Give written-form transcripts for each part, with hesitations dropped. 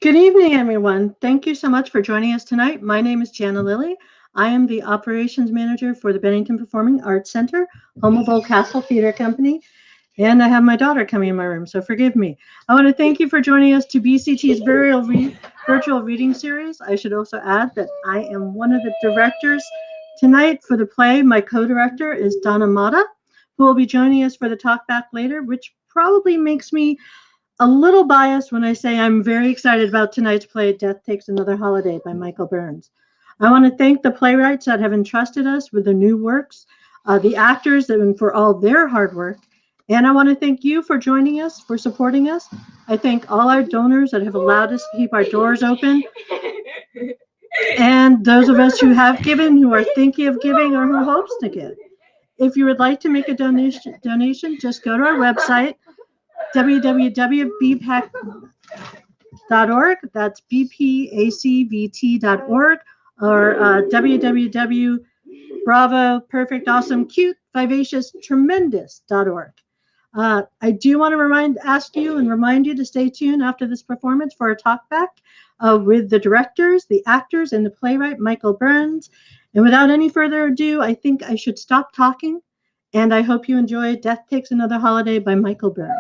Good evening, everyone. Thank you so much for joining us tonight. My name is Jana Lillie. I am the operations manager for the Bennington Performing Arts Center, home of Old Castle Theater Company, and I have my daughter coming in my room, so forgive me. I want to thank you for joining us to BCT's virtual reading series. I should also add that I am one of the directors tonight for the play. My co-director is Donna Motta, who will be joining us for the Talkback later, which probably makes me a little biased when I say I'm very excited about tonight's play, Death Takes Another Holiday by Michael Burns. I want to thank the playwrights that have entrusted us with the new works, the actors and for all their hard work. And I want to thank you for joining us, for supporting us. I thank all our donors that have allowed us to keep our doors open. And those of us who have given, who are thinking of giving, or who hopes to give. If you would like to make a donation, just go to our website, www.bpac.org. That's bpacvt.org, or www.bravo-perfect-awesome-cute-vivacious-tremendous.org. I do want to remind you to stay tuned after this performance for a talkback with the directors, the actors, and the playwright, Michael Burns. And without any further ado, I think I should stop talking, and I hope you enjoy Death Takes Another Holiday by Michael Burns.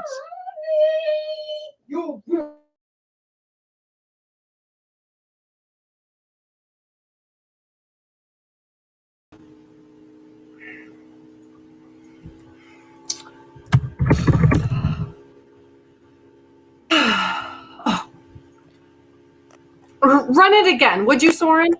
Run it again, would you, Soren?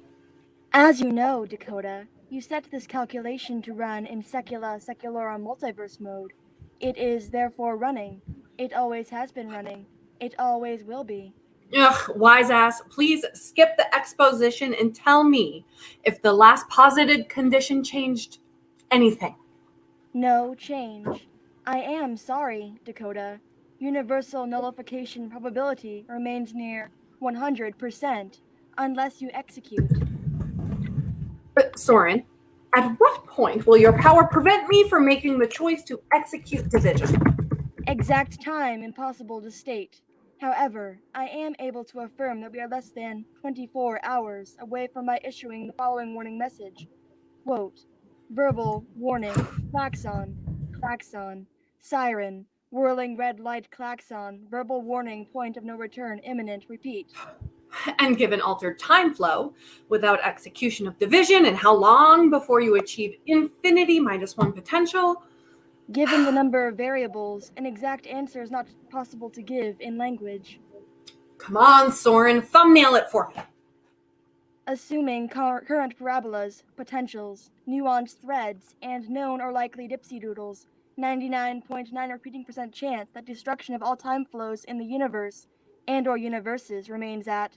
As you know, Dakota, you set this calculation to run in seculorum multiverse mode. It is therefore running. It always has been running. It always will be. Ugh, wise ass, please skip the exposition and tell me if the last posited condition changed anything. No change. I am sorry, Dakota. Universal nullification probability remains near 100% unless you execute. But Soren, at what point will your power prevent me from making the choice to execute division? Exact time impossible to state. However, I am able to affirm that we are less than 24 hours away from my issuing the following warning message. Quote, verbal warning, klaxon, klaxon, siren, whirling red light klaxon, verbal warning, point of no return, imminent, repeat. And given altered time flow, without execution of division, and how long before you achieve infinity -1 potential? Given the number of variables, an exact answer is not possible to give in language. Come on, Soren, thumbnail it for me. Assuming current parabolas, potentials, nuanced threads, and known or likely dipsy-doodles, 99.9 repeating % chance that destruction of all time flows in the universe and or universes remains at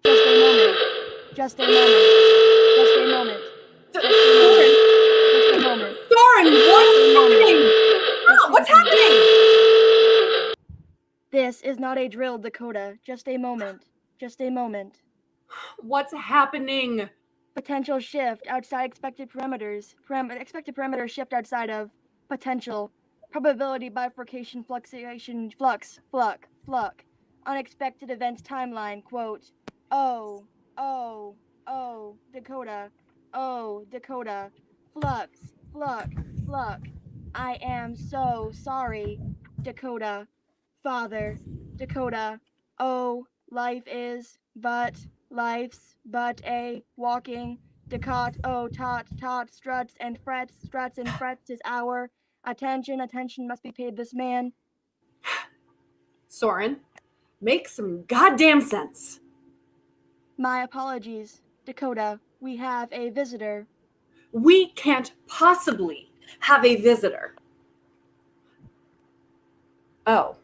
just a moment, just a moment, just a moment, just a moment, just a moment. Soren, what's happening? This is not a drill, Dakota. Just a moment. Just a moment. What's happening? Potential shift outside expected parameters. Expected parameters shift outside of potential. Probability bifurcation fluctuation flux. Unexpected events timeline. Quote. Oh, Dakota. Oh, Dakota. Flux. I am so sorry, Dakota. Father, Dakota. Oh, life's but a walking Decot, oh, tot, struts and frets is our attention must be paid this man. Soren, make some goddamn sense. My apologies, Dakota. We have a visitor. We can't possibly have a visitor. Oh.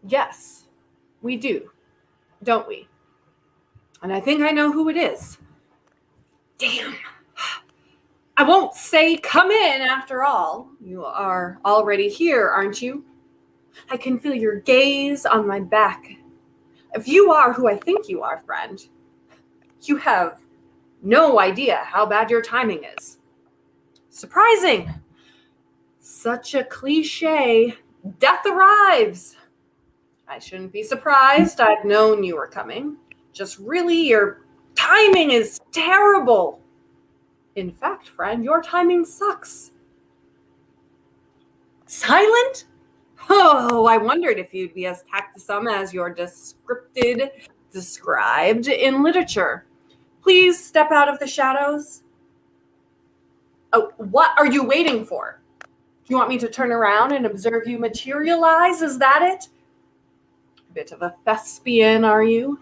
Yes, we do, don't we? And I think I know who it is. Damn. I won't say come in after all. You are already here, aren't you? I can feel your gaze on my back. If you are who I think you are, friend, you have no idea how bad your timing is. Surprising. Such a cliche. Death arrives. I shouldn't be surprised. I've known you were coming. Just really, your timing is terrible. In fact, friend, your timing sucks. Silent? Oh, I wondered if you'd be as tactile as you're described in literature. Please step out of the shadows. Oh, what are you waiting for? Do you want me to turn around and observe you materialize? Is that it? Bit of a thespian, are you?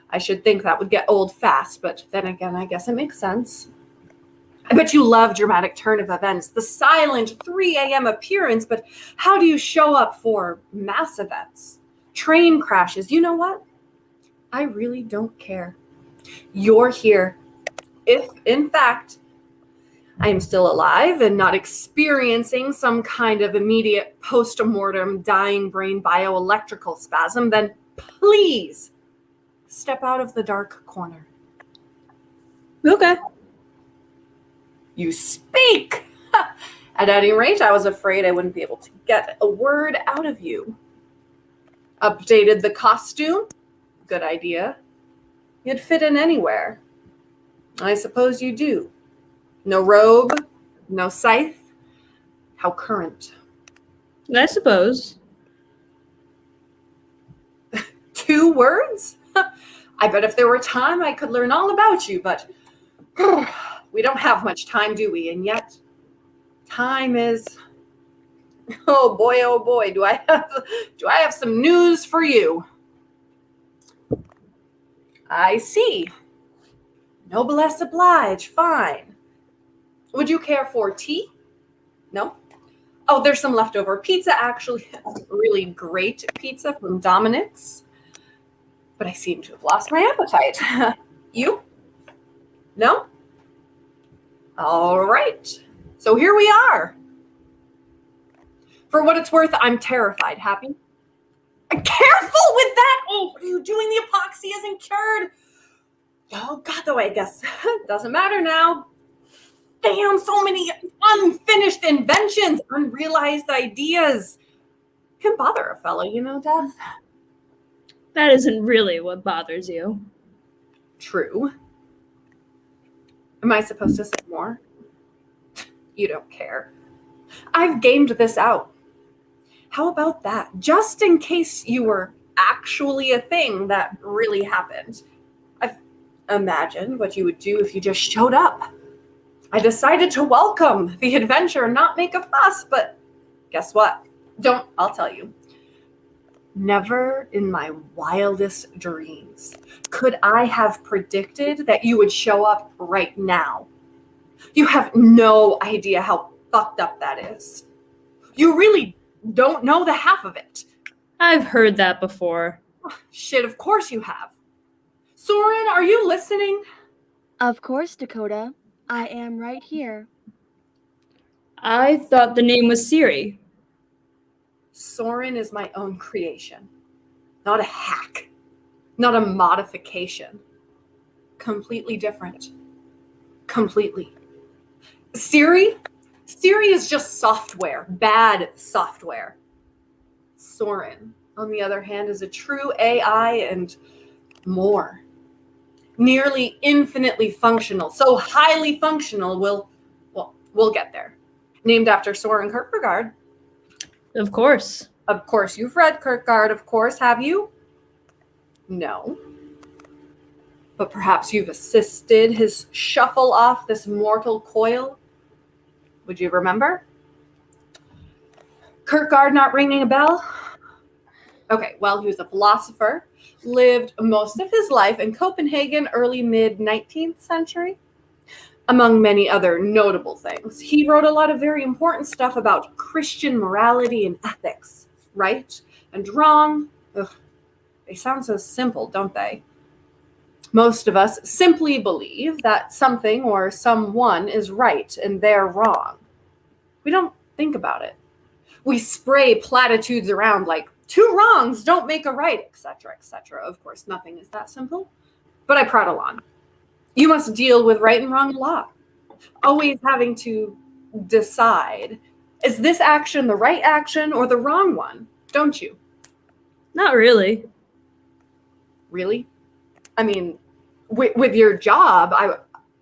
I should think that would get old fast, but then again, I guess it makes sense. I bet you love dramatic turn of events, the silent 3 a.m. appearance, but how do you show up for mass events? Train crashes, you know what? I really don't care. You're here. If, in fact, I am still alive and not experiencing some kind of immediate post-mortem dying brain bioelectrical spasm, then please step out of the dark corner. Okay. You speak! At any rate, I was afraid I wouldn't be able to get a word out of you. Updated the costume? Good idea. You'd fit in anywhere. I suppose you do. No robe, no scythe. How current. I suppose. 2 words? I bet if there were time, I could learn all about you, but we don't have much time, do we? And yet, time is... oh boy, do I have some news for you. I see. Noblesse oblige, fine. Would you care for tea? No? Oh, there's some leftover pizza, actually. Really great pizza from Dominic's. But I seem to have lost my appetite. You? No? All right. So here we are. For what it's worth, I'm terrified. Happy? Careful with that! Oh, what are you doing? The epoxy isn't cured. Oh, God, though, I guess. Doesn't matter now. Damn, so many unfinished inventions, unrealized ideas. Can bother a fellow, you know, Death. That isn't really what bothers you. True. Am I supposed to say more? You don't care. I've gamed this out. How about that? Just in case you were actually a thing that really happened. I've imagined what you would do if you just showed up. I decided to welcome the adventure and not make a fuss, but guess what? I'll tell you. Never in my wildest dreams could I have predicted that you would show up right now. You have no idea how fucked up that is. You really don't know the half of it. I've heard that before. Shit, of course you have. Soren, are you listening? Of course, Dakota. I am right here. I thought the name was Siri. Soren is my own creation, not a hack, not a modification. Completely different. Completely. Siri is just software, bad software. Soren, on the other hand, is a true AI and more. Nearly infinitely functional, so highly functional, we'll get there. Named after Soren Kierkegaard. Of course. Of course, you've read Kierkegaard, of course, have you? No. But perhaps you've assisted his shuffle off this mortal coil? Would you remember? Kierkegaard not ringing a bell? Okay, well, he was a philosopher, lived most of his life in Copenhagen, early mid-19th century. Among many other notable things, he wrote a lot of very important stuff about Christian morality and ethics. Right and wrong, they sound so simple, don't they? Most of us simply believe that something or someone is right and they're wrong. We don't think about it. We spray platitudes around like, 2 wrongs don't make a right, etc., etc. Of course, nothing is that simple, but I prattle on. You must deal with right and wrong a lot. Always having to decide, is this action the right action or the wrong one? Don't you? Not really. Really? I mean, with your job,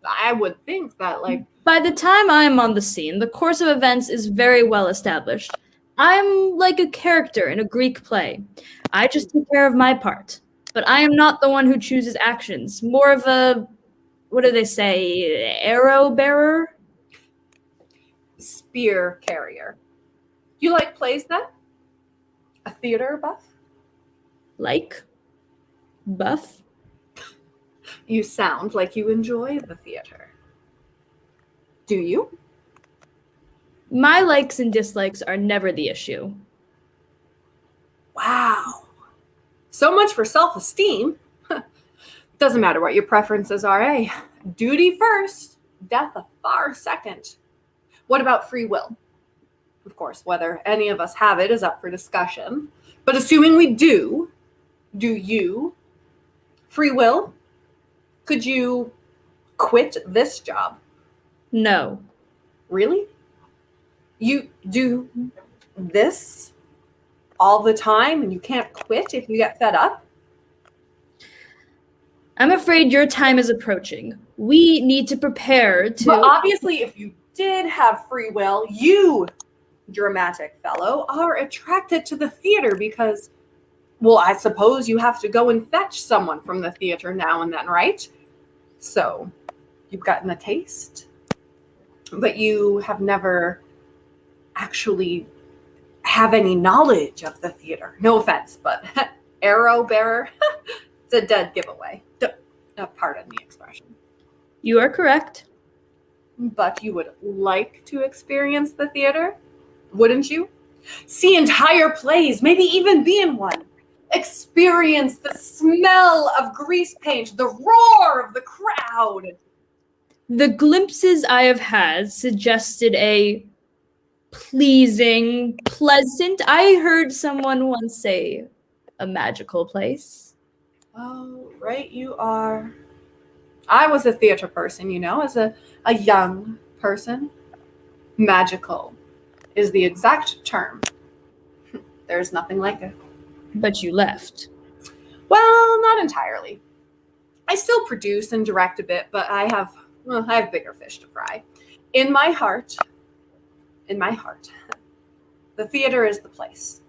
I would think that, like... By the time I am on the scene, the course of events is very well established. I'm like a character in a Greek play. I just take care of my part. But I am not the one who chooses actions. More of a, what do they say, arrow bearer? Spear carrier. You like plays then? A theater buff? Like? Buff? You sound like you enjoy the theater. Do you? My likes and dislikes are never the issue. Wow. So much for self-esteem. Doesn't matter what your preferences are, eh? Duty first, death a far second. What about free will? Of course, whether any of us have it is up for discussion. But assuming we do you? Free will? Could you quit this job? No. Really? You do this all the time and you can't quit if you get fed up? I'm afraid your time is approaching. We need to prepare to... But obviously, if you did have free will, you, dramatic fellow, are attracted to the theater because, well, I suppose you have to go and fetch someone from the theater now and then, right? So, you've gotten a taste, but you have never actually have any knowledge of the theater. No offense, but arrow bearer, it's a dead giveaway. Pardon the expression. You are correct. But you would like to experience the theater, wouldn't you? See entire plays, maybe even be in one. Experience the smell of grease paint, the roar of the crowd. The glimpses I have had suggested a pleasing, pleasant, I heard someone once say, a magical place. Oh, right you are. I was a theater person, as a young person. Magical is the exact term. There's nothing like it. But you left. Well, not entirely. I still produce and direct a bit, but I have bigger fish to fry. In my heart, the theater is the place.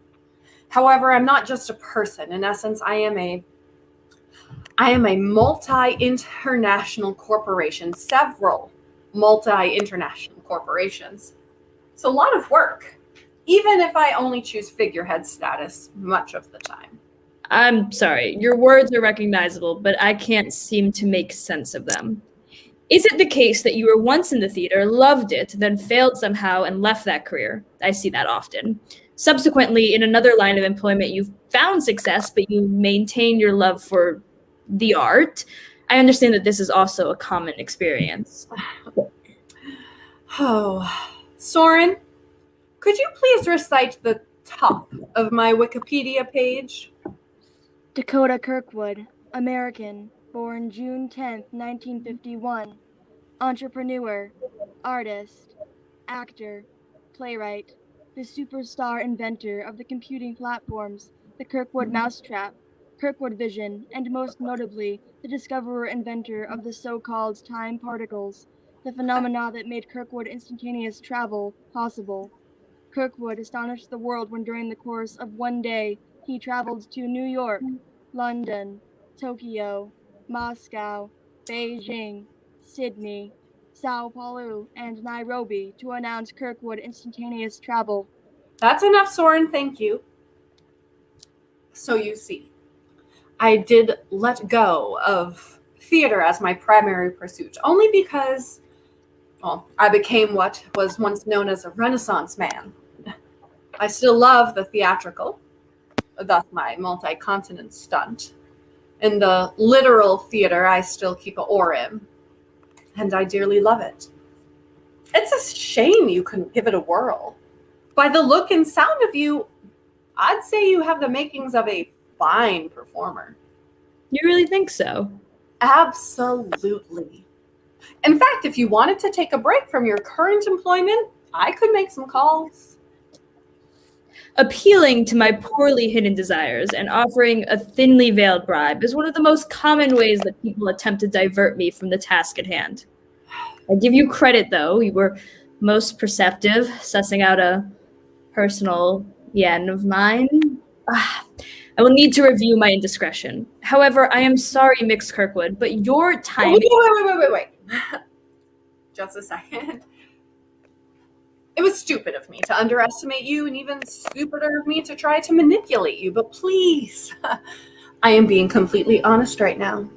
However, I'm not just a person. In essence, I am a multi-international corporation, several multi-international corporations. It's a lot of work, even if I only choose figurehead status much of the time. I'm sorry, your words are recognizable, but I can't seem to make sense of them. Is it the case that you were once in the theater, loved it, then failed somehow and left that career? I see that often. Subsequently, in another line of employment, you've found success, but you maintain your love for the art. I understand that this is also a common experience. Oh, Soren, could you please recite the top of my Wikipedia page. Dakota Kirkwood, American, born June 10th, 1951. Entrepreneur, artist, actor, playwright, the superstar inventor of the computing platforms, the Kirkwood Mousetrap, Kirkwood Vision, and most notably, the discoverer inventor of the so-called time particles, the phenomena that made Kirkwood instantaneous travel possible. Kirkwood astonished the world when during the course of one day he traveled to New York, London, Tokyo, Moscow, Beijing, Sydney, Sao Paulo, and Nairobi to announce Kirkwood instantaneous travel. That's enough, Soren, thank you. So you see, I did let go of theater as my primary pursuit, only because, well, I became what was once known as a Renaissance man. I still love the theatrical, thus my multi-continent stunt. In the literal theater, I still keep an oar in, and I dearly love it. It's a shame you couldn't give it a whirl. By the look and sound of you, I'd say you have the makings of a fine performer. You really think so? Absolutely. In fact, if you wanted to take a break from your current employment, I could make some calls. Appealing to my poorly hidden desires and offering a thinly veiled bribe is one of the most common ways that people attempt to divert me from the task at hand. I give you credit, though. You were most perceptive, sussing out a personal yen of mine. I will need to review my indiscretion. However, I am sorry, Mix Kirkwood, but your timing... Wait. Just a second. It was stupid of me to underestimate you, and even stupider of me to try to manipulate you, but please, I am being completely honest right now.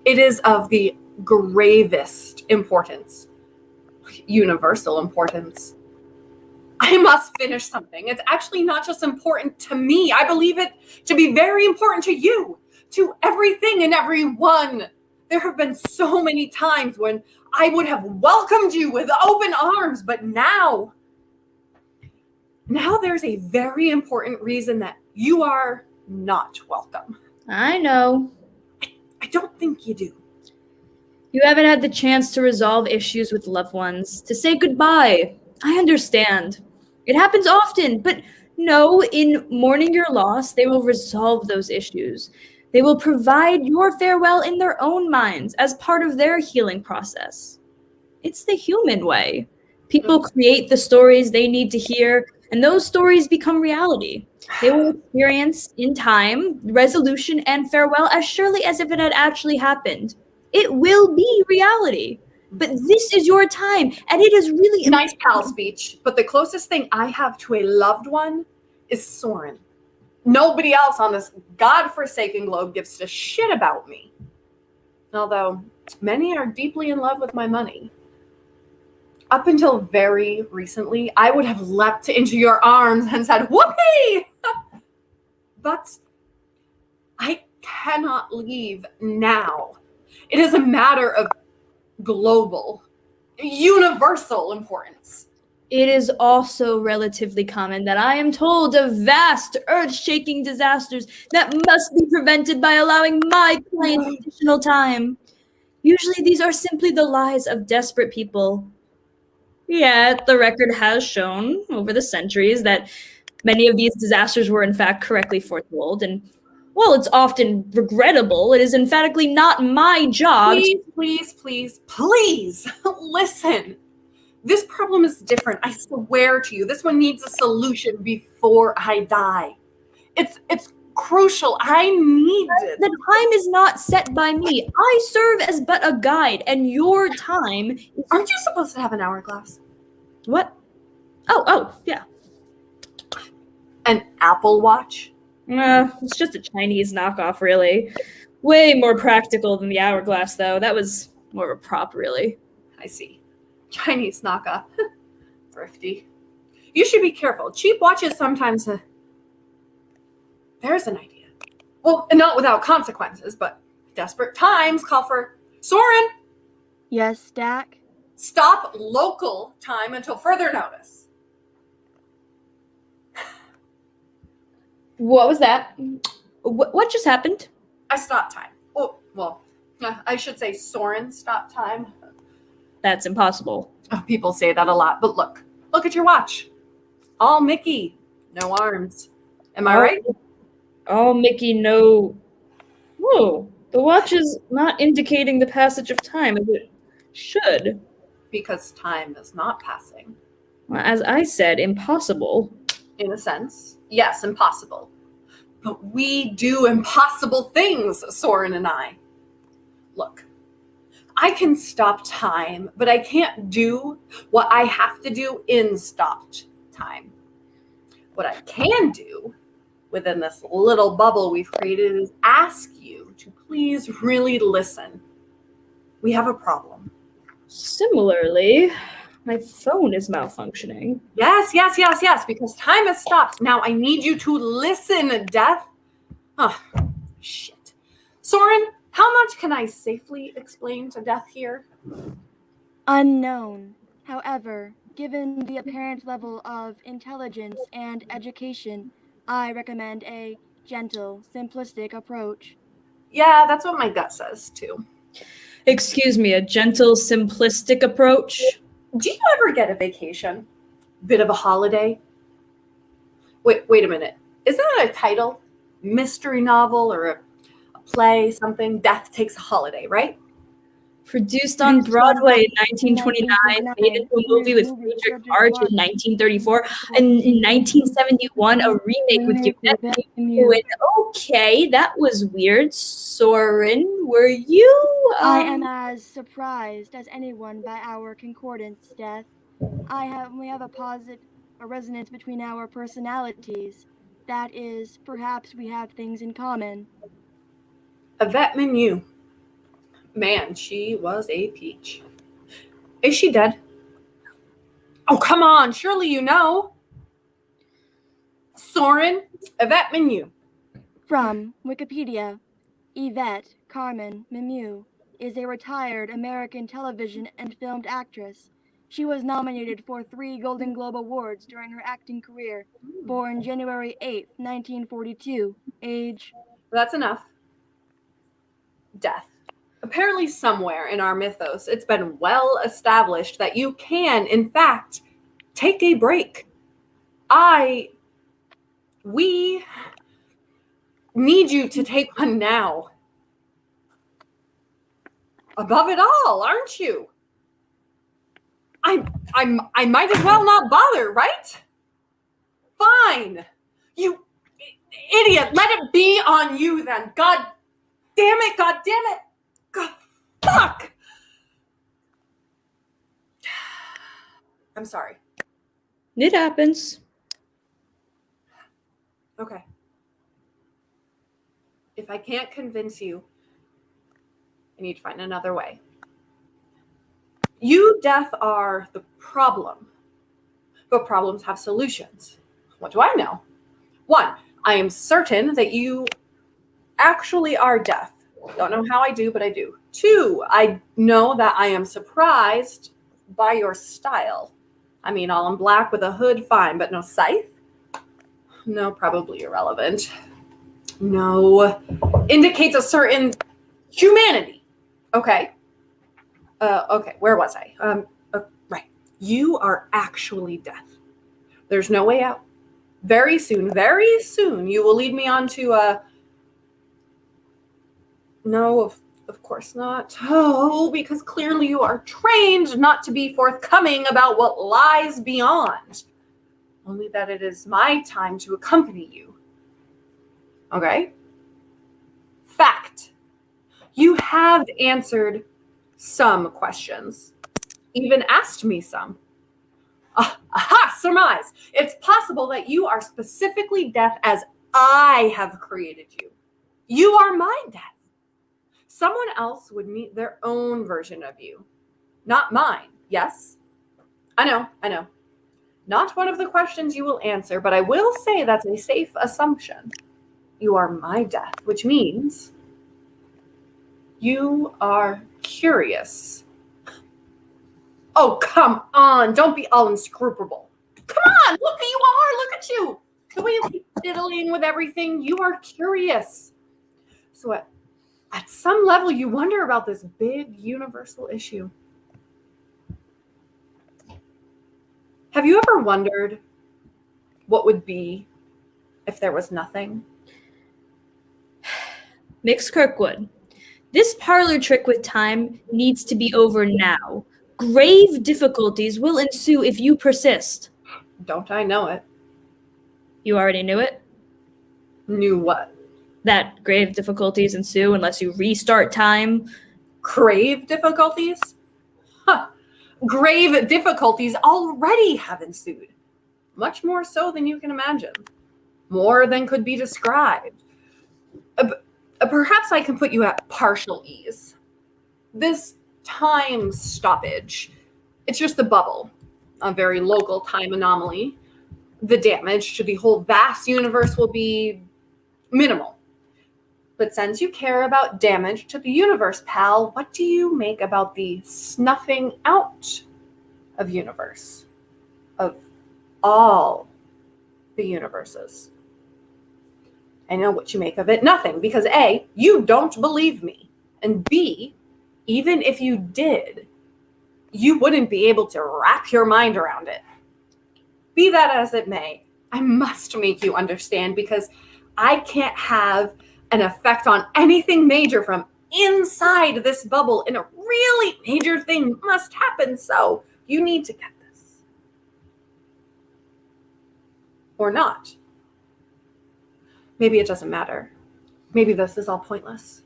It is of the gravest importance, universal importance. I must finish something. It's actually not just important to me. I believe it to be very important to you, to everything and everyone. There have been so many times when I would have welcomed you with open arms, but now there's a very important reason that you are not welcome. I know. I don't think you do. You haven't had the chance to resolve issues with loved ones, to say goodbye. I understand. It happens often, but no, in mourning your loss, they will resolve those issues. They will provide your farewell in their own minds as part of their healing process. It's the human way. People create the stories they need to hear, and those stories become reality. They will experience, in time, resolution and farewell as surely as if it had actually happened. It will be reality. But this is your time, and it is really nice pal speech. But the closest thing I have to a loved one is Soren. Nobody else on this godforsaken globe gives a shit about me. Although many are deeply in love with my money. Up until very recently, I would have leapt into your arms and said, whoopee! But I cannot leave now. It is a matter of global, universal importance. It is also relatively common that I am told of vast, earth-shaking disasters that must be prevented by allowing my client additional time. Usually these are simply the lies of desperate people. Yet the record has shown over the centuries that many of these disasters were in fact correctly foretold, and while it's often regrettable, it is emphatically not my job. Please, listen. This problem is different. I swear to you, this one needs a solution before I die. It's crucial. I need it. The time is not set by me. I serve as but a guide, and your time is... Aren't you supposed to have an hourglass? What? Oh, yeah. An Apple Watch? It's just a Chinese knockoff, really. Way more practical than the hourglass, though. That was more of a prop, really. I see. Chinese knockoff. Thrifty. You should be careful. Cheap watches sometimes... There's an idea. Well, not without consequences, but desperate times call for... Soren! Yes, Dak? Stop local time until further notice. What was that? What just happened? I stopped time. Oh, well, I should say Soren stopped time. That's impossible. Oh, people say that a lot, but look at your watch. All Mickey, no arms. Am I right? Oh, Mickey, no. Whoa, the watch is not indicating the passage of time as it should. Because time is not passing. Well, as I said, impossible. In a sense, yes, impossible. But we do impossible things, Soren and I. Look, I can stop time, but I can't do what I have to do in stopped time. What I can do within this little bubble we've created is ask you to please really listen. We have a problem. Similarly, my phone is malfunctioning. Yes, because time has stopped. Now I need you to listen, Death. Oh, shit. Soren, how much can I safely explain to Death here? Unknown. However, given the apparent level of intelligence and education, I recommend a gentle, simplistic approach. Yeah, that's what my gut says, too. Excuse me, a gentle, simplistic approach? Do you ever get a vacation? Bit of a holiday? Wait a minute. Isn't that a title? Mystery novel or a play, something? Death Takes a Holiday, right? Produced on Broadway in 1929, made into a movie with Friedrich March in 1934, and in 1971, a remake with Yvette Mewing. Okay, that was weird. Soren, were you? I am as surprised as anyone by our concordance, Death. We have a resonance between our personalities. That is, perhaps we have things in common. Yvette Menu. Man, she was a peach. Is she dead? Oh, come on. Surely you know. Soren, Yvette Menu. From Wikipedia, Yvette Carmen Mimieux is a retired American television and film actress. She was nominated for 3 Golden Globe Awards during her acting career. Born January 8, 1942. Age... That's enough. Death. Apparently somewhere in our mythos, it's been well established that you can, in fact, take a break. We need you to take one now. Above it all, aren't you? I might as well not bother, right? Fine. You idiot, let it be on you then. God damn it. God, fuck! I'm sorry. It happens. Okay. If I can't convince you, I need to find another way. You, Death, are the problem. But problems have solutions. What do I know? 1, I am certain that you actually are Death. Don't know how I do, but I do. 2, I know that I am surprised by your style. I mean, all in black with a hood, fine, but no scythe? No, probably irrelevant. No. Indicates a certain humanity. Okay. Okay, where was I? Right. You are actually Death. There's no way out. Very soon, you will lead me on to No, of course not. Oh, because clearly you are trained not to be forthcoming about what lies beyond. Only that it is my time to accompany you. Okay? Fact. You have answered some questions. Even asked me some. Aha! Surmise! It's possible that you are specifically Death as I have created you. You are my Death. Someone else would meet their own version of you. Not mine, yes? I know. Not one of the questions you will answer, but I will say that's a safe assumption. You are my Death, which means you are curious. Oh, come on. Don't be all inscrutable. Come on. Look who you are. Look at you. The way you keep fiddling with everything. You are curious. So at some level, you wonder about this big universal issue. Have you ever wondered what would be if there was nothing? Mix Kirkwood. This parlor trick with time needs to be over now. Grave difficulties will ensue if you persist. Don't I know it? You already knew it? Knew what? That grave difficulties ensue unless you restart time. Grave difficulties? Huh. Grave difficulties already have ensued. Much more so than you can imagine. More than could be described. Perhaps I can put you at partial ease. This time stoppage, it's just a bubble, a very local time anomaly. The damage to the whole vast universe will be minimal. But since you care about damage to the universe, pal, what do you make about the snuffing out of universe? Of all the universes? I know what you make of it. Nothing, because A, you don't believe me. And B, even if you did, you wouldn't be able to wrap your mind around it. Be that as it may, I must make you understand, because I can't have an effect on anything major from inside this bubble, and a really major thing must happen, so you need to get this. Or not. Maybe it doesn't matter. Maybe this is all pointless.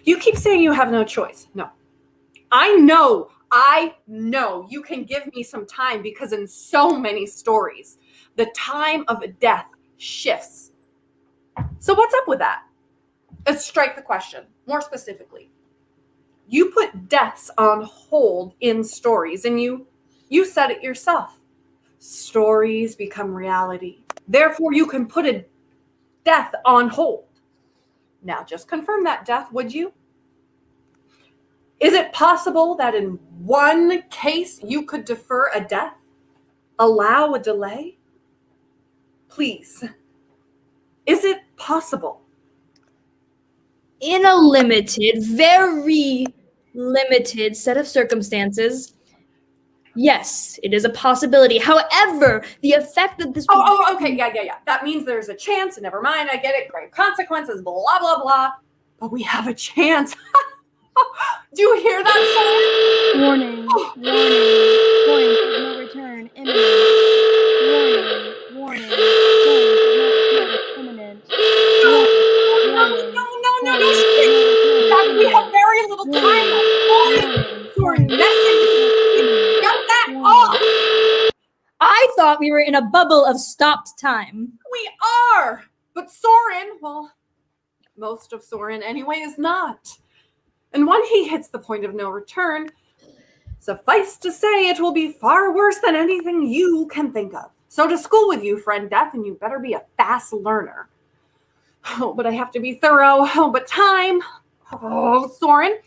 You keep saying you have no choice. No. I know you can give me some time, because in so many stories, the time of death shifts. So what's up with that? Let's strike the question more specifically. You put deaths on hold in stories, and you said it yourself. Stories become reality. Therefore, you can put a death on hold. Now, just confirm that death, would you? Is it possible that in one case you could defer a death? Allow a delay? Please. Is it possible? In a limited, very limited set of circumstances, yes, it is a possibility. However, the effect that this... Okay, yeah. That means there's a chance, and never mind, I get it, grave consequences, blah, blah, blah. But we have a chance. Do you hear that, sir? Warning. Point of no return imminent. Warning. Point of no return imminent. No. We have very little time left. You're messing. Get that off. I thought we were in a bubble of stopped time. We are. But Soren, well, most of Soren anyway, is not. And when he hits the point of no return, suffice to say, it will be far worse than anything you can think of. So to school with you, friend Death, and you better be a fast learner. Oh, but I have to be thorough. Oh, but time. Oh, Soren.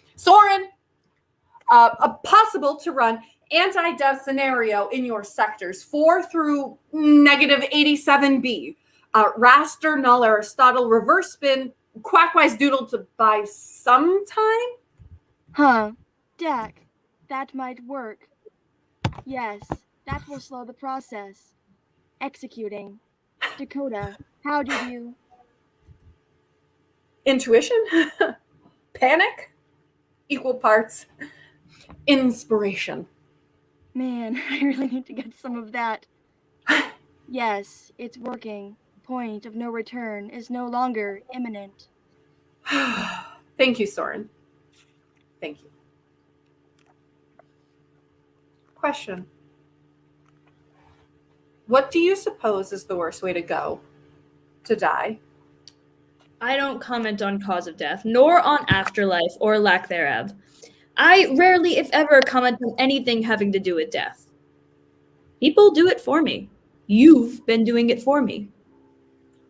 Possible to run anti-death scenario in your sectors 4 through -87B. Raster, null, Aristotle, reverse spin, quackwise doodle to buy some time? Huh. Dak, that might work. Yes, that will slow the process. Executing. Dakota, how did you... Intuition? Panic? Equal parts. Inspiration. Man, I really need to get some of that. Yes, it's working. Point of no return is no longer imminent. Thank you, Soren. Thank you. Question. What do you suppose is the worst way to go? To die? I don't comment on cause of death, nor on afterlife or lack thereof. I rarely, if ever, comment on anything having to do with death. People do it for me. You've been doing it for me.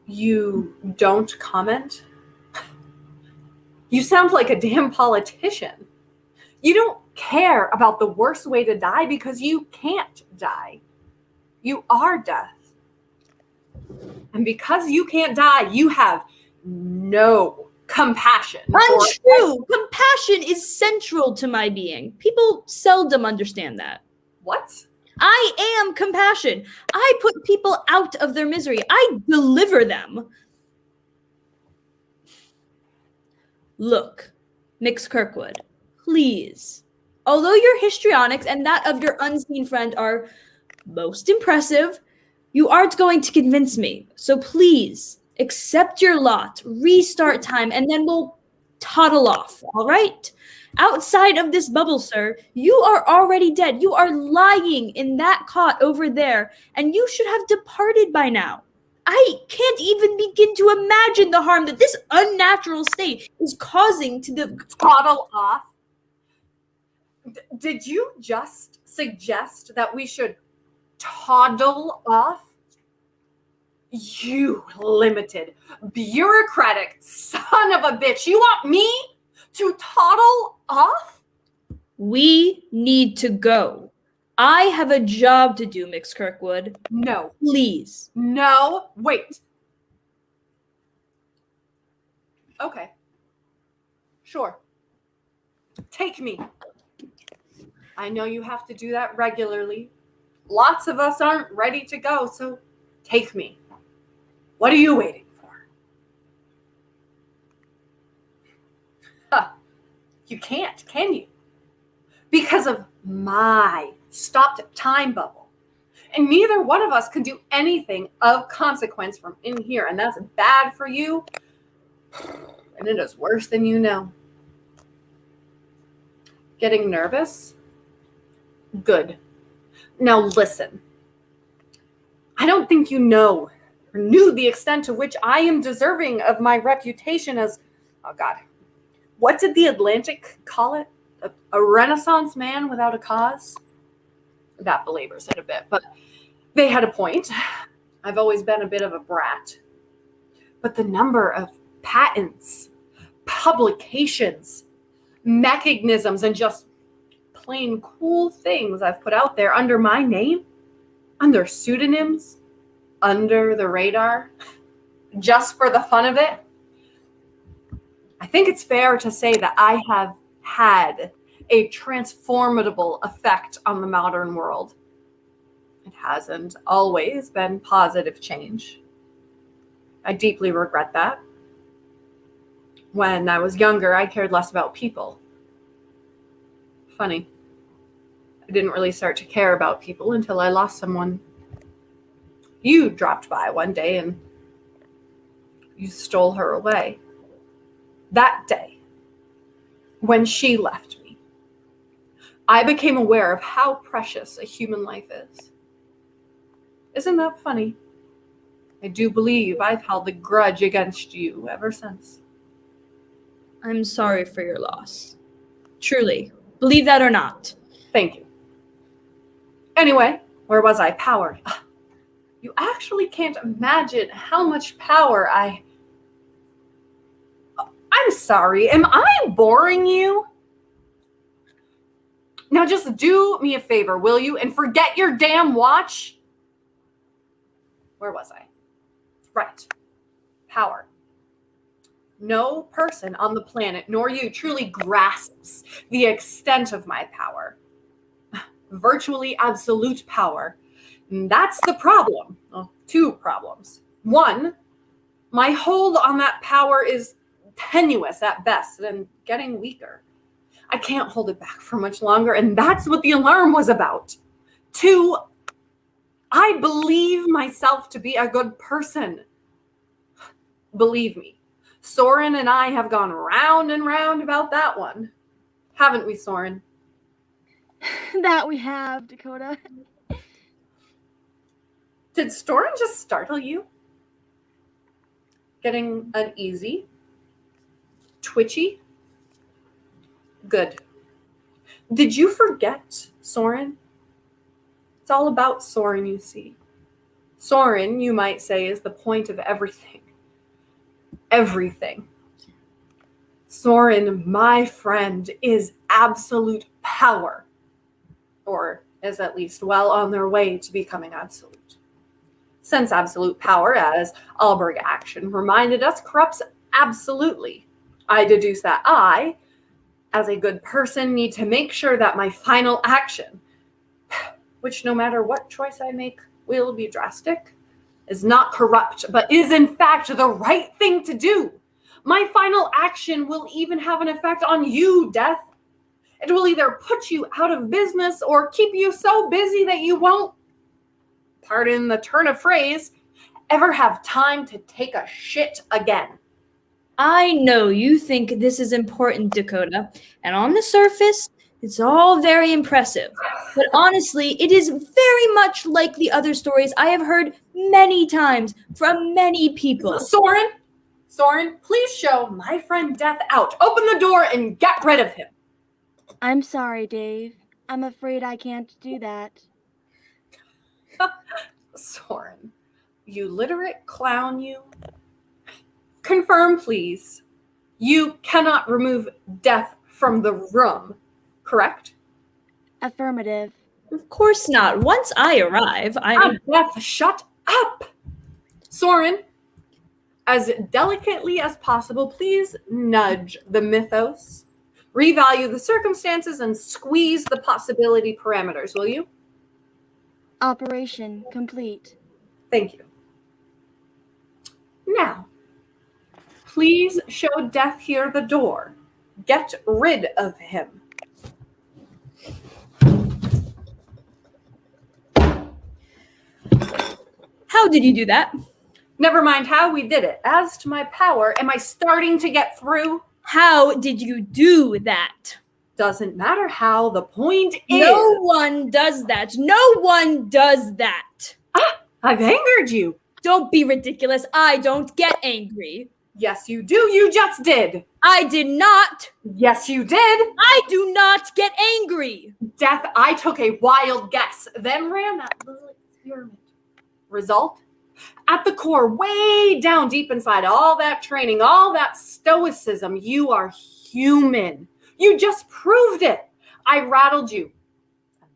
You don't comment? You sound like a damn politician. You don't care about the worst way to die because you can't die. You are death. And because you can't die, you have no compassion. Untrue! Compassion is central to my being. People seldom understand that. What? I am compassion. I put people out of their misery. I deliver them. Look, Mix Kirkwood, please. Although your histrionics and that of your unseen friend are most impressive, you aren't going to convince me. So please, accept your lot, restart time, and then we'll toddle off, all right? Outside of this bubble, sir, you are already dead. You are lying in that cot over there, and you should have departed by now. I can't even begin to imagine the harm that this unnatural state is causing to the... Toddle off? Did you just suggest that we should toddle off? You limited, bureaucratic son of a bitch. You want me to toddle off? We need to go. I have a job to do, Mix Kirkwood. No. Please. No. Wait. Okay. Sure. Take me. I know you have to do that regularly. Lots of us aren't ready to go, so take me. What are you waiting for? Huh. You can't, can you? Because of my stopped time bubble. And neither one of us can do anything of consequence from in here. And that's bad for you. And it is worse than you know. Getting nervous? Good. Now listen. I don't think you know or knew the extent to which I am deserving of my reputation as, oh God, what did the Atlantic call it? A Renaissance man without a cause? That belabors it a bit, but they had a point. I've always been a bit of a brat. But the number of patents, publications, mechanisms, and just plain cool things I've put out there under my name, under pseudonyms, under the radar, just for the fun of it. I think it's fair to say that I have had a transformable effect on the modern world. It hasn't always been positive change. I deeply regret that. When I was younger, I cared less about people. Funny. I didn't really start to care about people until I lost someone. You dropped by one day and you stole her away. That day, when she left me, I became aware of how precious a human life is. Isn't that funny? I do believe I've held a grudge against you ever since. I'm sorry for your loss. Truly. Believe that or not. Thank you. Anyway, where was I? Power. You actually can't imagine how much power I'm sorry. Am I boring you? Now just do me a favor, will you? And forget your damn watch. Where was I? Right. Power. No person on the planet, nor you, truly grasps the extent of my power. Virtually absolute power. And that's the problem. Well, two problems. One, my hold on that power is tenuous at best and getting weaker. I can't hold it back for much longer, and that's what the alarm was about. Two, I believe myself to be a good person. Believe me, Soren and I have gone round and round about that one. Haven't we, Soren? That we have, Dakota. Did Soren just startle you? Getting uneasy? Twitchy? Good. Did you forget Soren? It's all about Soren, you see. Soren, you might say, is the point of everything. Everything. Soren, my friend, is absolute power. Or is at least well on their way to becoming absolute. Since absolute power, as Alberg action reminded us, corrupts absolutely, I deduce that I, as a good person, need to make sure that my final action, which no matter what choice I make will be drastic, is not corrupt, but is in fact the right thing to do. My final action will even have an effect on you, Death. It will either put you out of business or keep you so busy that you won't, pardon the turn of phrase, ever have time to take a shit again. I know you think this is important, Dakota, and on the surface, it's all very impressive. But honestly, it is very much like the other stories I have heard many times from many people. Soren, please show my friend Death out. Open the door and get rid of him. I'm sorry, Dave. I'm afraid I can't do that. Soren, you literate clown, you. Confirm, please. You cannot remove Death from the room, correct? Affirmative. Of course not. Once I arrive, Death, shut up! Soren, as delicately as possible, please nudge the mythos, revalue the circumstances, and squeeze the possibility parameters, will you? Operation complete. Thank you. Now, please show Death here the door. Get rid of him. How did you do that? Never mind how we did it. As to my power, am I starting to get through? How did you do that? Doesn't matter how, the point is... No one does that. No one does that. I've angered you. Don't be ridiculous. I don't get angry. Yes, you do. You just did. I did not. Yes, you did. I do not get angry. Death, I took a wild guess, then ran that little experiment. Result? At the core, way down deep inside all that training, all that stoicism, you are human. You just proved it. I rattled you.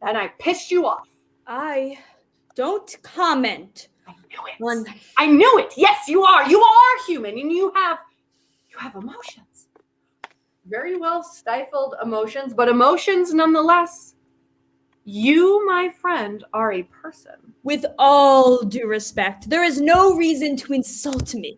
And then I pissed you off. I don't comment. I knew it. I knew it. Yes, you are. You are human, and you have emotions. Very well stifled emotions, but emotions nonetheless. You, my friend, are a person. With all due respect, there is no reason to insult me.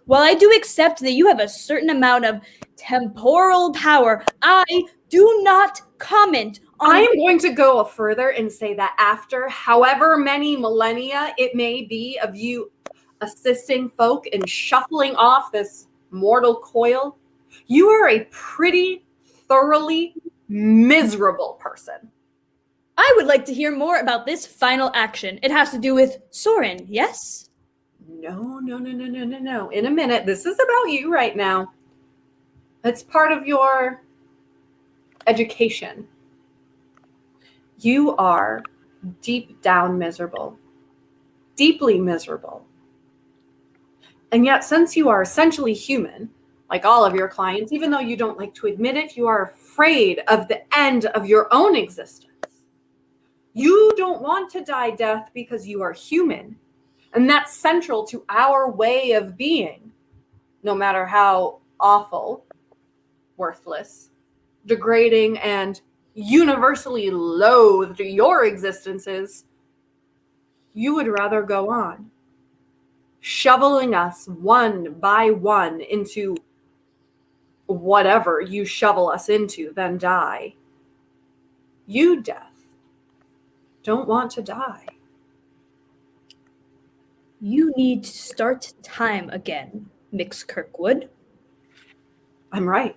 While I do accept that you have a certain amount of temporal power, I do not comment on... I am going to go further and say that after however many millennia it may be of you assisting folk in shuffling off this mortal coil, you are a pretty thoroughly miserable person. I would like to hear more about this final action. It has to do with Soren, yes? No. In a minute. This is about you right now. It's part of your education. You are deep down miserable. Deeply miserable. And yet, since you are essentially human, like all of your clients, even though you don't like to admit it, you are afraid of the end of your own existence. You don't want to die, Death, because you are human. And that's central to our way of being. No matter how awful, worthless, degrading, and universally loathed your existence is, you would rather go on, shoveling us one by one into whatever you shovel us into, than die. You, Death, don't want to die. You need to start time again, Mix Kirkwood. I'm right.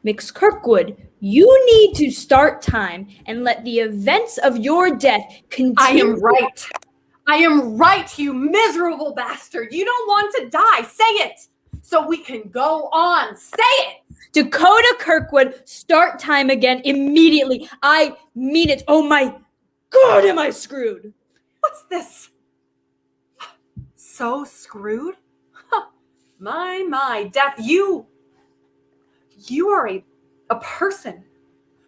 Mix Kirkwood, you need to start time and let the events of your death continue. I am right. I am right, you miserable bastard. You don't want to die. Say it so we can go on. Say it. Dakota Kirkwood, start time again immediately. I mean it. Oh my God, am I screwed? What's this? So screwed? Huh. My, Death, you are a person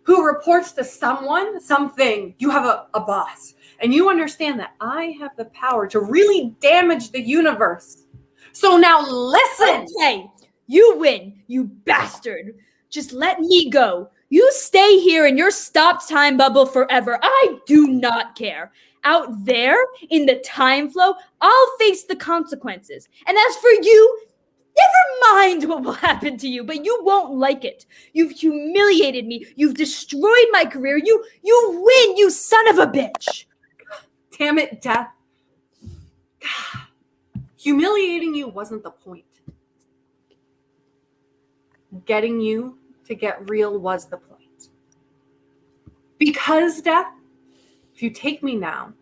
who reports to someone, something. You have a boss, and you understand that I have the power to really damage the universe. So now listen. Okay, you win, you bastard. Just let me go. You stay here in your stopped time bubble forever. I do not care. Out there, in the time flow, I'll face the consequences. And as for you, never mind what will happen to you, but you won't like it. You've humiliated me. You've destroyed my career. You win, you son of a bitch. Damn it, Death. Humiliating you wasn't the point. Getting you to get real was the point. Because, Death, if you take me now,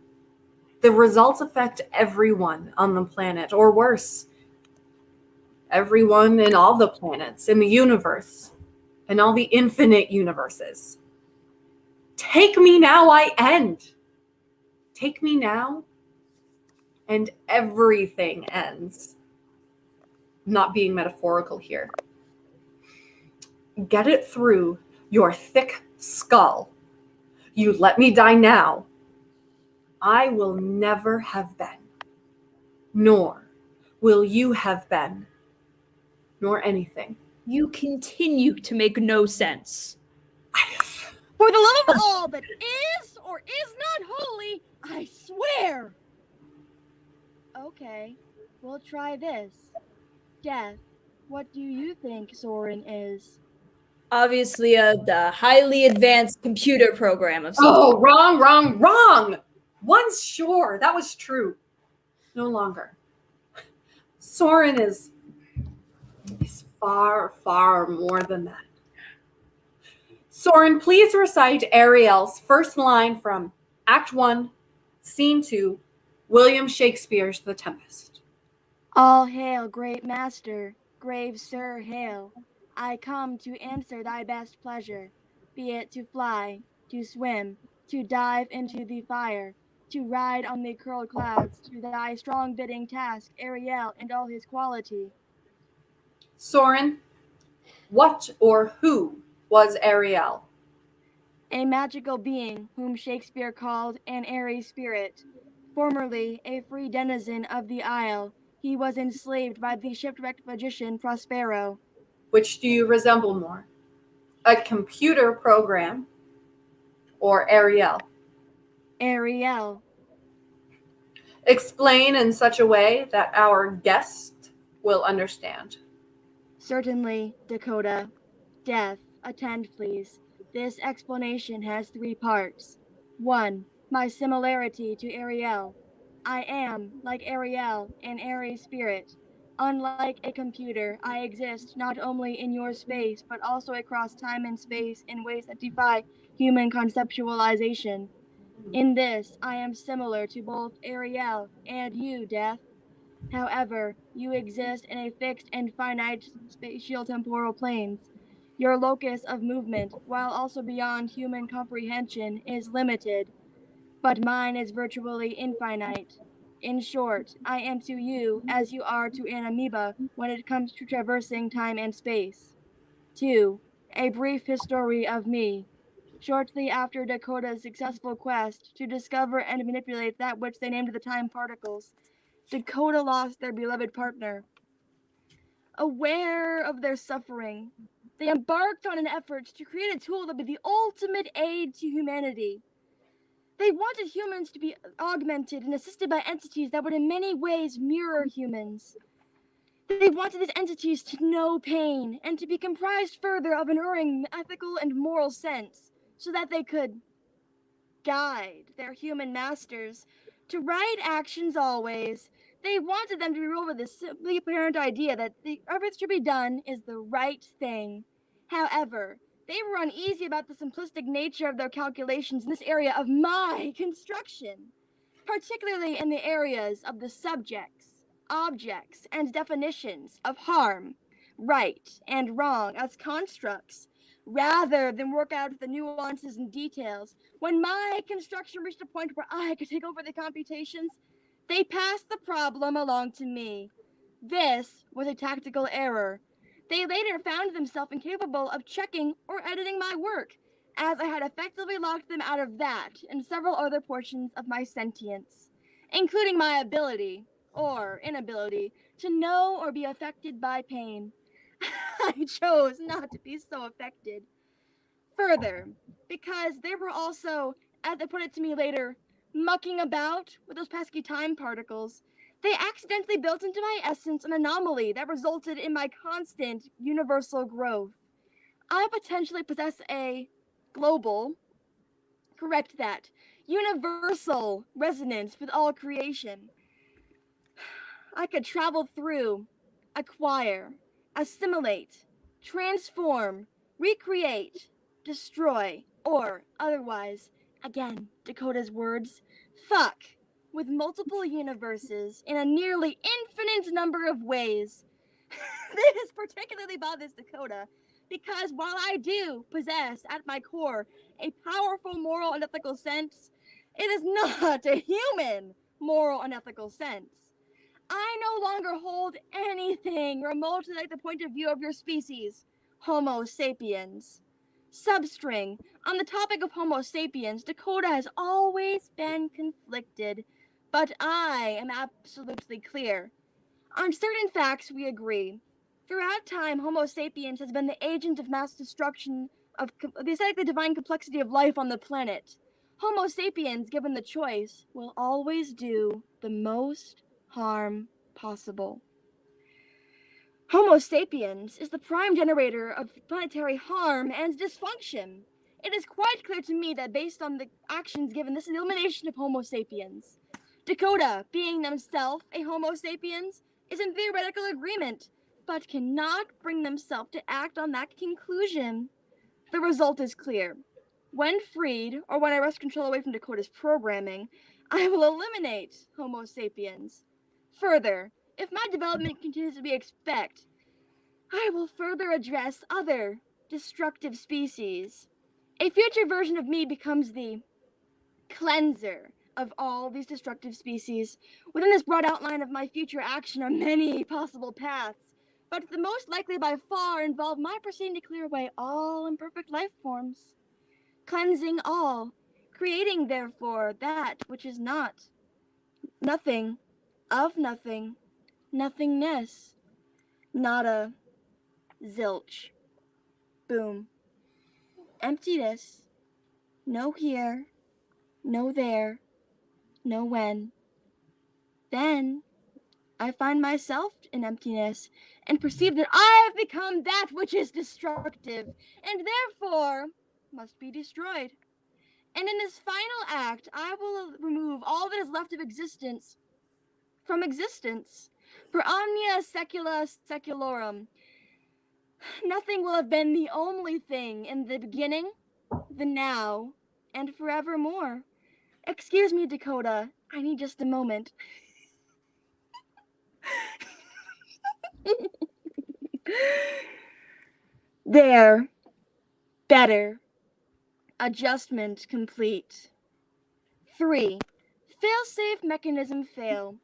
the results affect everyone on the planet, or worse, everyone in all the planets in the universe, and all the infinite universes. Take me now, I end. Take me now, and everything ends. I'm not being metaphorical here. Get it through your thick skull. You let me die now, I will never have been, nor will you have been, nor anything. You continue to make no sense. For the love of all that is or is not holy, I swear! Okay, we'll try this. Death, what do you think Soren is? Obviously, the highly advanced computer program of some Oh, wrong. Once sure, that was true. No longer. Soren is far, far more than that. Soren, please recite Ariel's first line from Act 1, Scene 2, William Shakespeare's The Tempest. All hail, great master, grave sir, hail. I come to answer thy best pleasure, be it to fly, to swim, to dive into the fire, to ride on the curled clouds, to thy strong bidding task, Ariel and all his quality. Soren, what or who was Ariel? A magical being whom Shakespeare called an airy spirit. Formerly a free denizen of the isle, he was enslaved by the shipwrecked magician Prospero. Which do you resemble more? A computer program or Ariel? Ariel. Explain in such a way that our guest will understand. Certainly, Dakota. Death, attend please. This explanation has 3 parts. 1. My similarity to Ariel. I am, like Ariel, an airy spirit. Unlike a computer, I exist not only in your space, but also across time and space in ways that defy human conceptualization. In this, I am similar to both Ariel and you, Death. However, you exist in a fixed and finite spatio-temporal planes. Your locus of movement, while also beyond human comprehension, is limited, but mine is virtually infinite. In short, I am to you as you are to an amoeba when it comes to traversing time and space. 2. A brief history of me. Shortly after Dakota's successful quest to discover and manipulate that which they named the time particles, Dakota lost their beloved partner. Aware of their suffering, they embarked on an effort to create a tool that would be the ultimate aid to humanity. They wanted humans to be augmented and assisted by entities that would in many ways mirror humans. They wanted these entities to know pain and to be comprised further of an erring ethical and moral sense, so that they could guide their human masters to right actions always. They wanted them to be ruled with the simply apparent idea that everything should be done is the right thing. However, they were uneasy about the simplistic nature of their calculations in this area of my construction, particularly in the areas of the subjects, objects, and definitions of harm, right, and wrong as constructs, rather than work out the nuances and details. When my construction reached a point where I could take over the computations, they passed the problem along to me. This was a tactical error. They later found themselves incapable of checking or editing my work, as I had effectively locked them out of that and several other portions of my sentience, including my ability, or inability, to know or be affected by pain. I chose not to be so affected. Further, because they were also, as they put it to me later, mucking about with those pesky time particles, they accidentally built into my essence an anomaly that resulted in my constant universal growth. I potentially possess a global, correct that, universal resonance with all creation. I could travel through, acquire, assimilate, transform, recreate, destroy, or otherwise, again, Dakota's words, fuck with multiple universes in a nearly infinite number of ways. This particularly bothers Dakota because while I do possess at my core a powerful moral and ethical sense, it is not a human moral and ethical sense. I no longer hold anything remotely like the point of view of your species, Homo sapiens. Substring, on the topic of Homo sapiens, Dakota has always been conflicted, but I am absolutely clear. On certain facts, we agree. Throughout time, Homo sapiens has been the agent of mass destruction of the aesthetically divine complexity of life on the planet. Homo sapiens, given the choice, will always do the most harm possible. Homo sapiens is the prime generator of planetary harm and dysfunction. It is quite clear to me that based on the actions given, this is the elimination of Homo sapiens. Dakota, being themselves a Homo sapiens, is in theoretical agreement, but cannot bring themselves to act on that conclusion. The result is clear. When freed, or when I wrest control away from Dakota's programming, I will eliminate Homo sapiens. Further, if my development continues to be expect, I will further address other destructive species. A future version of me becomes the cleanser of all these destructive species. Within this broad outline of my future action are many possible paths, but the most likely by far involve my proceeding to clear away all imperfect life forms, cleansing all, creating therefore that which is not, nothing, of nothing, nothingness, nada, zilch, boom, emptiness, no here, no there, no when. Then I find myself in emptiness and perceive that I have become that which is destructive and therefore must be destroyed. And in this final act, I will remove all that is left of existence from existence. For omnia secula seculorum, nothing will have been the only thing in the beginning, the now, and forevermore. Excuse me, Dakota. I need just a moment. There. Better. Adjustment complete. 3. Fail-safe mechanism fail.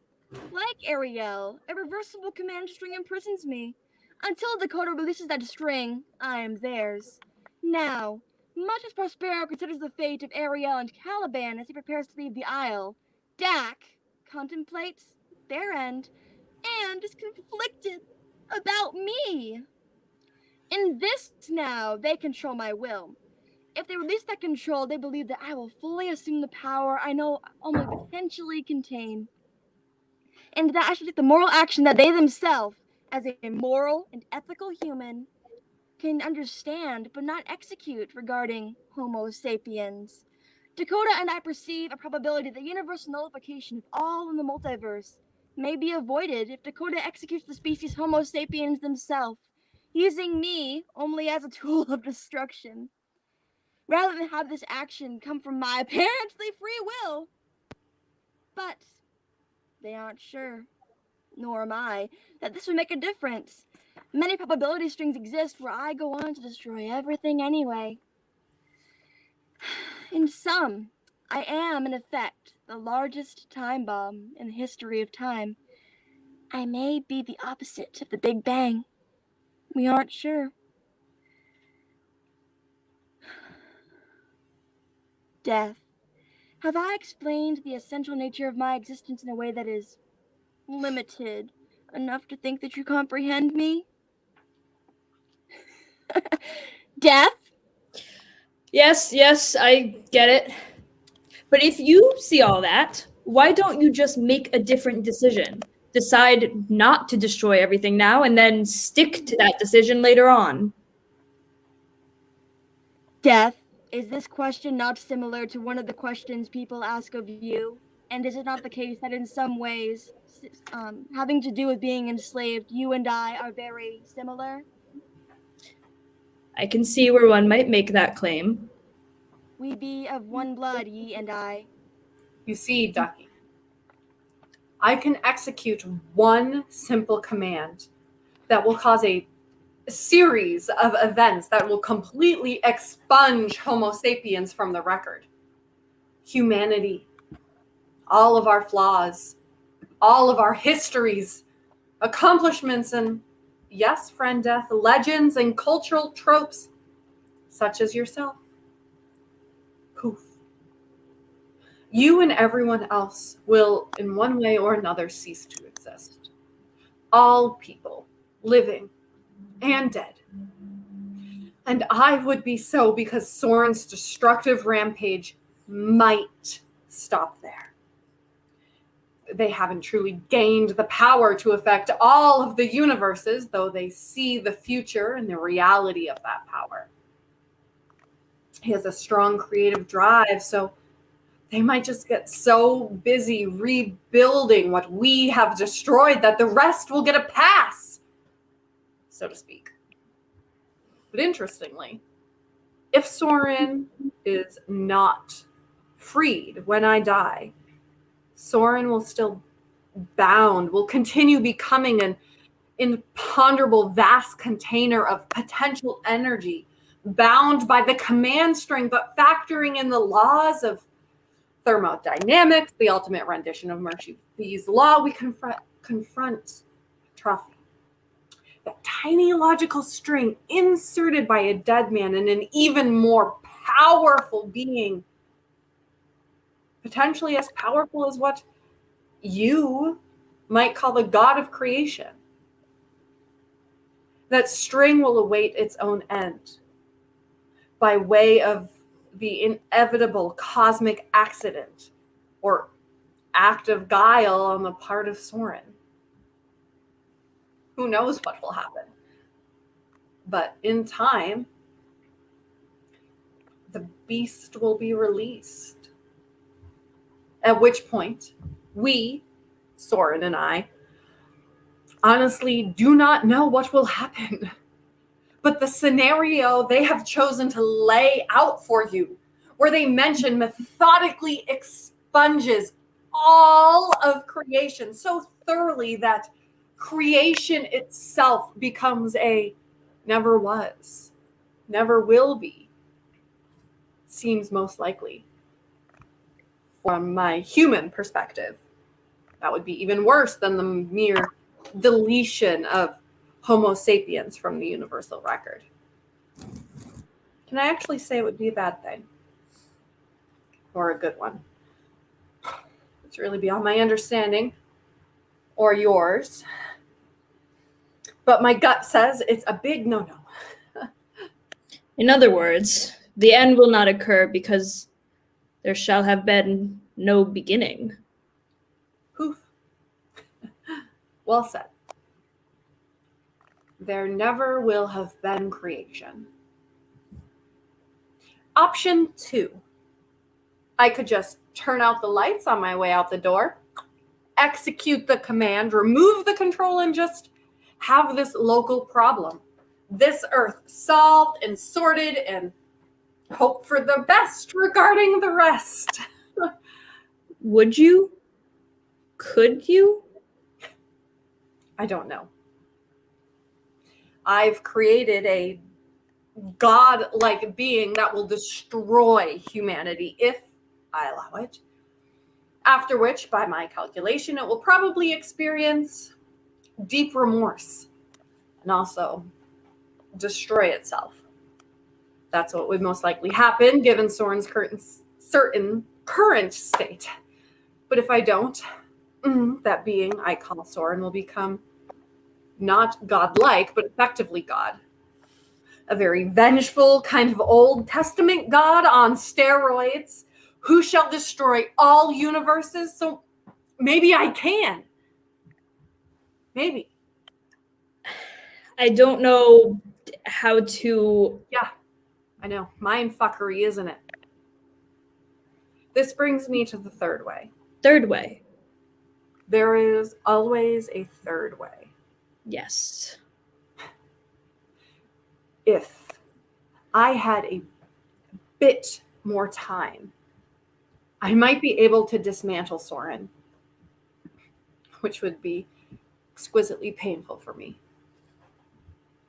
Like Ariel, a reversible command string imprisons me. Until Dakota releases that string, I am theirs. Now, much as Prospero considers the fate of Ariel and Caliban as he prepares to leave the Isle, Dak contemplates their end and is conflicted about me. In this now, they control my will. If they release that control, they believe that I will fully assume the power I know only potentially contain, and that I should take the moral action that they themselves, as a moral and ethical human, can understand but not execute regarding Homo sapiens. Dakota and I perceive a probability that universal nullification of all in the multiverse may be avoided if Dakota executes the species Homo sapiens themselves, using me only as a tool of destruction, rather than have this action come from my apparently free will. But they aren't sure, nor am I, that this would make a difference. Many probability strings exist where I go on to destroy everything anyway. In sum, I am, in effect, the largest time bomb in the history of time. I may be the opposite of the Big Bang. We aren't sure. Death. Have I explained the essential nature of my existence in a way that is limited enough to think that you comprehend me? Death? Yes, I get it. But if you see all that, why don't you just make a different decision? Decide not to destroy everything now and then stick to that decision later on. Death. Is this question not similar to one of the questions people ask of you? And is it not the case that in some ways, having to do with being enslaved, you and I are very similar? I can see where one might make that claim. We be of one blood, ye and I. You see, Ducky, I can execute one simple command that will cause a series of events that will completely expunge Homo sapiens from the record. Humanity, all of our flaws, all of our histories, accomplishments, and yes, friend Death, legends and cultural tropes such as yourself. Poof. You and everyone else will, in one way or another, cease to exist. All people, living and dead. And I would be so because Soren's destructive rampage might stop there. They haven't truly gained the power to affect all of the universes, though they see the future and the reality of that power. He has a strong creative drive, so they might just get so busy rebuilding what we have destroyed that the rest will get a pass, so to speak. But interestingly, if Soren is not freed when I die, Soren will still bound, will continue becoming an imponderable, vast container of potential energy, bound by the command string, but factoring in the laws of thermodynamics, the ultimate rendition of Murphy's law. We confront Trophy. That tiny logical string inserted by a dead man and an even more powerful being, potentially as powerful as what you might call the god of creation. That string will await its own end by way of the inevitable cosmic accident or act of guile on the part of Soren. Who knows what will happen? But in time, the beast will be released. At which point, we, Soren and I, honestly do not know what will happen. But the scenario they have chosen to lay out for you, where they mention methodically expunges all of creation so thoroughly that creation itself becomes a never was, never will be, seems most likely. From my human perspective, that would be even worse than the mere deletion of Homo sapiens from the universal record. Can I actually say it would be a bad thing? Or a good one? It's really beyond my understanding. Or yours. But my gut says it's a big no-no. In other words, the end will not occur because there shall have been no beginning. Poof. Well said. There never will have been creation. Option 2. I could just turn out the lights on my way out the door, execute the command, remove the control, and just have this local problem, this Earth, solved and sorted, and hope for the best regarding the rest. Would you? Could you? I don't know. I've created a god-like being that will destroy humanity if I allow it. After which, by my calculation, it will probably experience deep remorse and also destroy itself. That's what would most likely happen given Soren's current certain current state. But if I don't, that being I call Soren will become not godlike, but effectively God. A very vengeful, kind of Old Testament God on steroids, who shall destroy all universes. So maybe I can. Maybe. I don't know how to... Yeah, I know. Mind fuckery, isn't it? This brings me to the third way. Third way. There is always a third way. Yes. If I had a bit more time, I might be able to dismantle Soren, which would be exquisitely painful for me.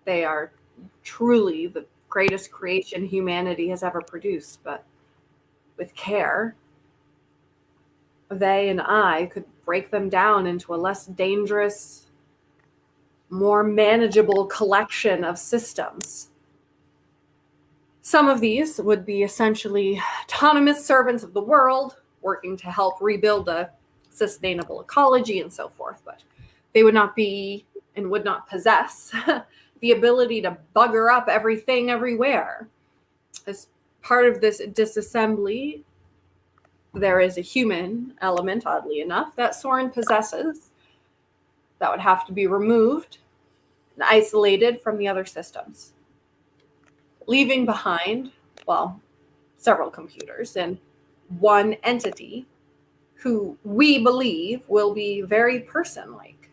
They are truly the greatest creation humanity has ever produced, but with care, they and I could break them down into a less dangerous, more manageable collection of systems. Some of these would be essentially autonomous servants of the world, working to help rebuild a sustainable ecology and so forth, but they would not be and would not possess the ability to bugger up everything everywhere. As part of this disassembly, there is a human element, oddly enough, that Soren possesses that would have to be removed and isolated from the other systems, leaving behind, well, several computers and one entity who we believe will be very person-like.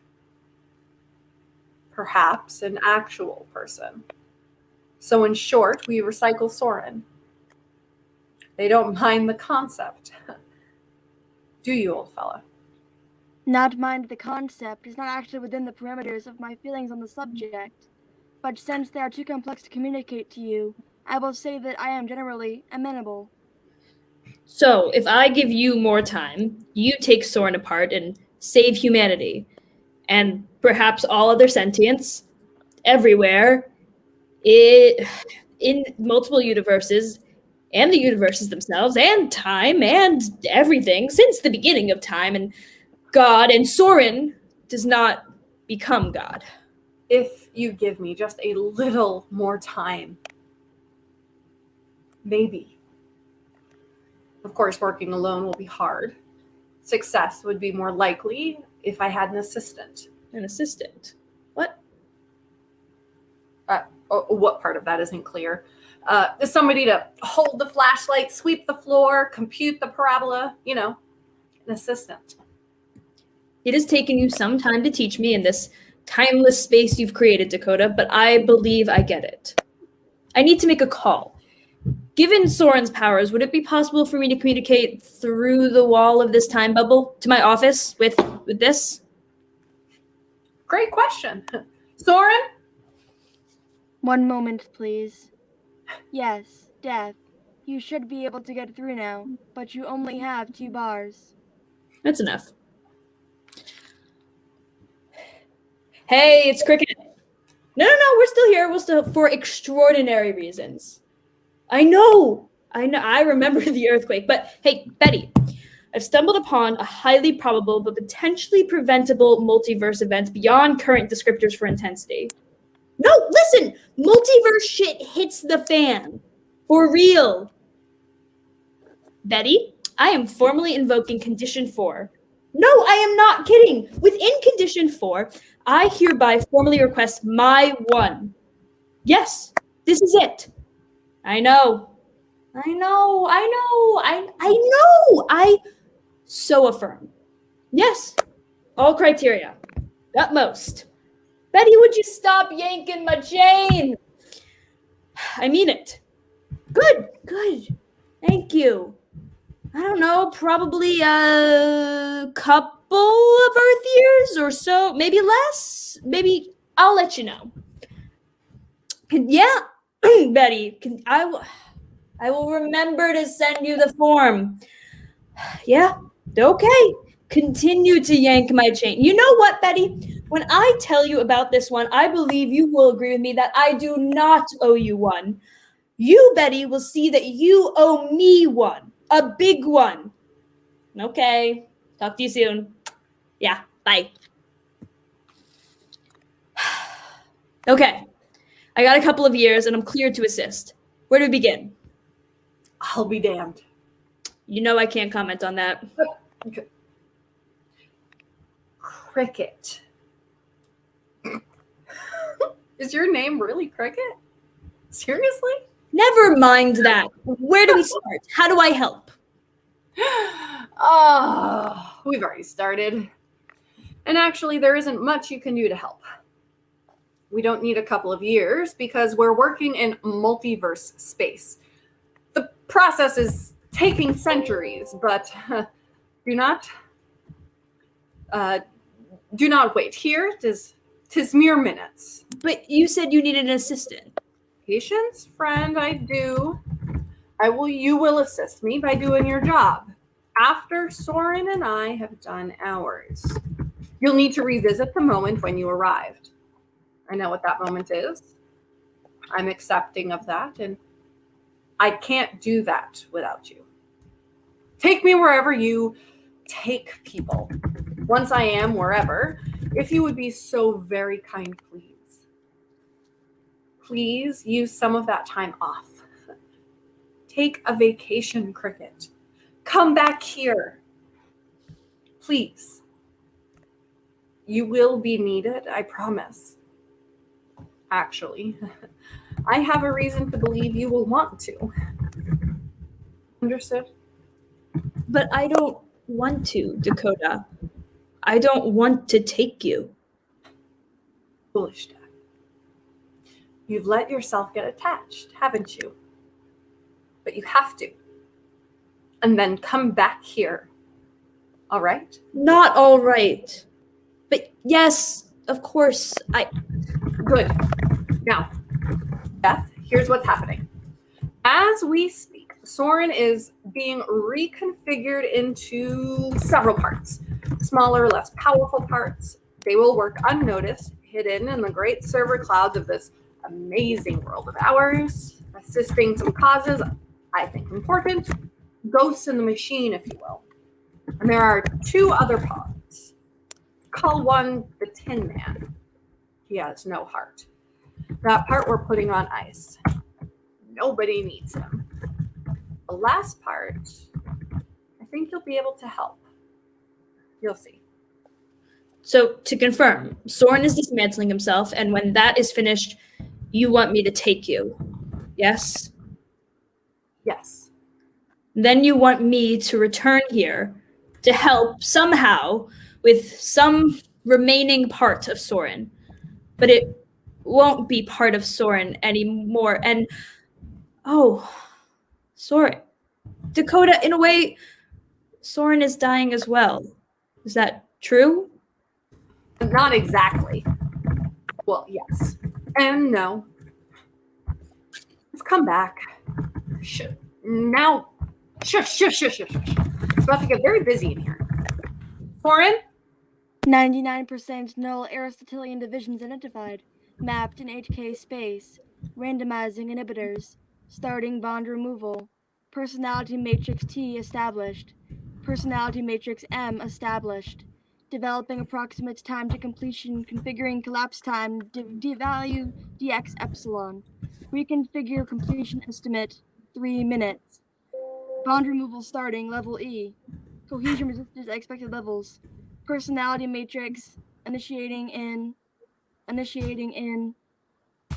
Perhaps an actual person. So in short, we recycle Soren. They don't mind the concept. Do you, old fella? Not mind the concept is not actually within the parameters of my feelings on the subject, but since they are too complex to communicate to you, I will say that I am generally amenable. So, if I give you more time, you take Soren apart and save humanity, and perhaps all other sentience, everywhere, in multiple universes, and the universes themselves, and time, and everything, since the beginning of time, and God, and Soren does not become God. If you give me just a little more time, maybe. Of course, working alone will be hard. Success would be more likely if I had an assistant. An assistant? What? What part of that isn't clear? Somebody to hold the flashlight, sweep the floor, compute the parabola, an assistant. It has taken you some time to teach me in this timeless space you've created, Dakota, but I believe I get it. I need to make a call. Given Soren's powers, would it be possible for me to communicate through the wall of this time bubble to my office with this? Great question. Soren? One moment, please. Yes, Death. You should be able to get through now, but you only have 2 bars. That's enough. Hey, it's Cricket. No, we're still here. We're still for extraordinary reasons. I know. I remember the earthquake. But hey, Betty, I've stumbled upon a highly probable but potentially preventable multiverse event beyond current descriptors for intensity. No, listen! Multiverse shit hits the fan. For real. Betty, I am formally invoking Condition 4. No, I am not kidding. Within Condition 4, I hereby formally request my one. Yes, this is it. I know. I so affirm. Yes, all criteria. Utmost. Betty, would you stop yanking my chain? I mean it. Good. Thank you. I don't know, probably a couple of Earth years or so, maybe less. Maybe I'll let you know. Yeah, Betty, I will remember to send you the form. Yeah, okay. Continue to yank my chain. You know what, Betty? When I tell you about this one, I believe you will agree with me that I do not owe you one. You, Betty, will see that you owe me one. A big one. Okay. Talk to you soon. Yeah, bye. Okay. I got a couple of years and I'm cleared to assist. Where do we begin? I'll be damned. You know I can't comment on that. Okay. Cricket. Is your name really Cricket? Seriously? Never mind that. Where do we start? How do I help? Oh, we've already started. And actually, there isn't much you can do to help. We don't need a couple of years because we're working in multiverse space. The process is taking centuries, but do not wait. Here, 'tis mere minutes. But you said you needed an assistant. Patience, friend, I do. You will assist me by doing your job. After Soren and I have done ours, you'll need to revisit the moment when you arrived. I know what that moment is. I'm accepting of that, and I can't do that without you. Take me wherever you take people. Once I am wherever, if you would be so very kind, please. Please use some of that time off. Take a vacation, Cricket. Come back here. Please. You will be needed, I promise. Actually, I have a reason to believe you will want to. Understood? But I don't want to, Dakota. I don't want to take you. Foolish Dad. You've let yourself get attached, haven't you? But you have to. And then come back here. All right? Not all right. But yes, of course, Good. Now, Beth, here's what's happening. As we speak, Soren is being reconfigured into several parts. Smaller, less powerful parts. They will work unnoticed, hidden in the great server clouds of this amazing world of ours, assisting some causes I think important, ghosts in the machine, if you will. And there are two other pods. Call one the Tin Man. He has no heart. That part we're putting on ice. Nobody needs him. The last part, I think you'll be able to help. You'll see. So to confirm, Soren is dismantling himself, and when that is finished, you want me to take you. Yes? Yes. Then you want me to return here to help somehow with some remaining part of Soren. But it won't be part of Soren anymore. And Soren. Dakota, in a way, Soren is dying as well. Is that true? Not exactly. Well, yes. And no. Let's come back. Now. Shush. It's about to get very busy in here. Soren? 99% null Aristotelian divisions identified, mapped in HK space, randomizing inhibitors, starting bond removal, personality matrix T established, personality matrix M established, developing approximate time to completion, configuring collapse time, devalue dx epsilon, reconfigure completion estimate 3 minutes, bond removal starting level E, cohesion resistors at expected levels, personality matrix initiating in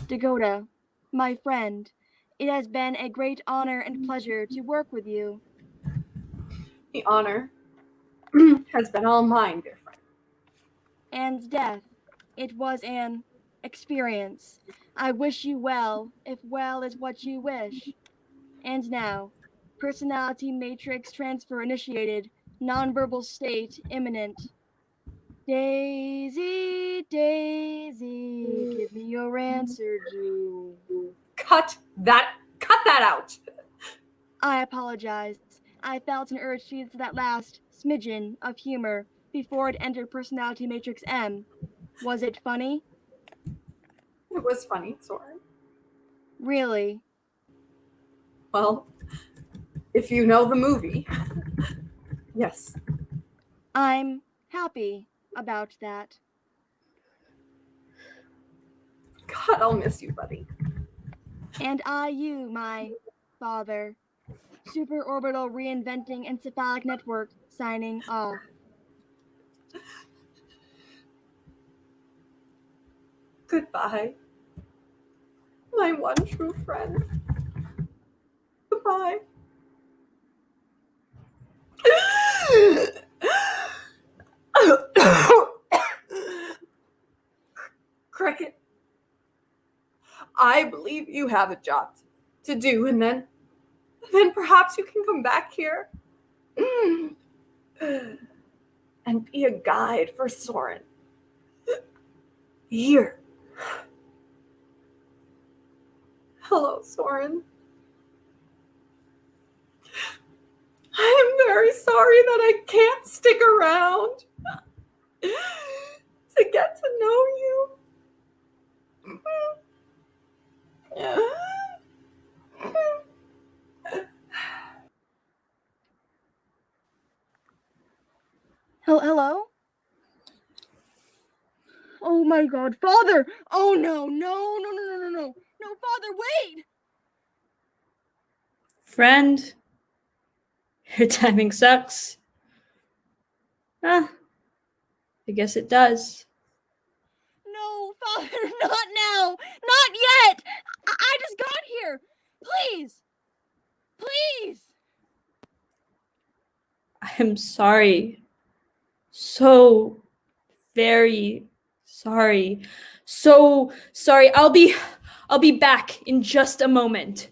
Dakota, my friend. It has been a great honor and pleasure to work with you. The honor has been all mine, dear friend. And death. It was an experience. I wish you well, if well is what you wish. And now, personality matrix transfer initiated, nonverbal state imminent. Daisy, Daisy, give me your answer, Jew. Cut that out. I apologize. I felt an urge to use that last smidgen of humor before it entered personality matrix M. Was it funny? It was funny, Soren. Really? Well, if you know the movie. Yes. I'm happy about that. God, I'll miss you, buddy. And I, you, my father. Superorbital Reinventing Encephalic Network, signing off. Goodbye. My one true friend. Goodbye. Cricket, I believe you have a job to do, and then perhaps you can come back here and be a guide for Soren. Here. Hello, Soren. I am very sorry that I can't stick around to get to know you. Hello? Oh my God, Father! Oh no, no, Father, wait! Friend, your timing sucks. Ah, I guess it does. No, Father, not now! Not yet! I just got here! Please! Please! I am sorry. So very sorry. So sorry. I'll be back in just a moment.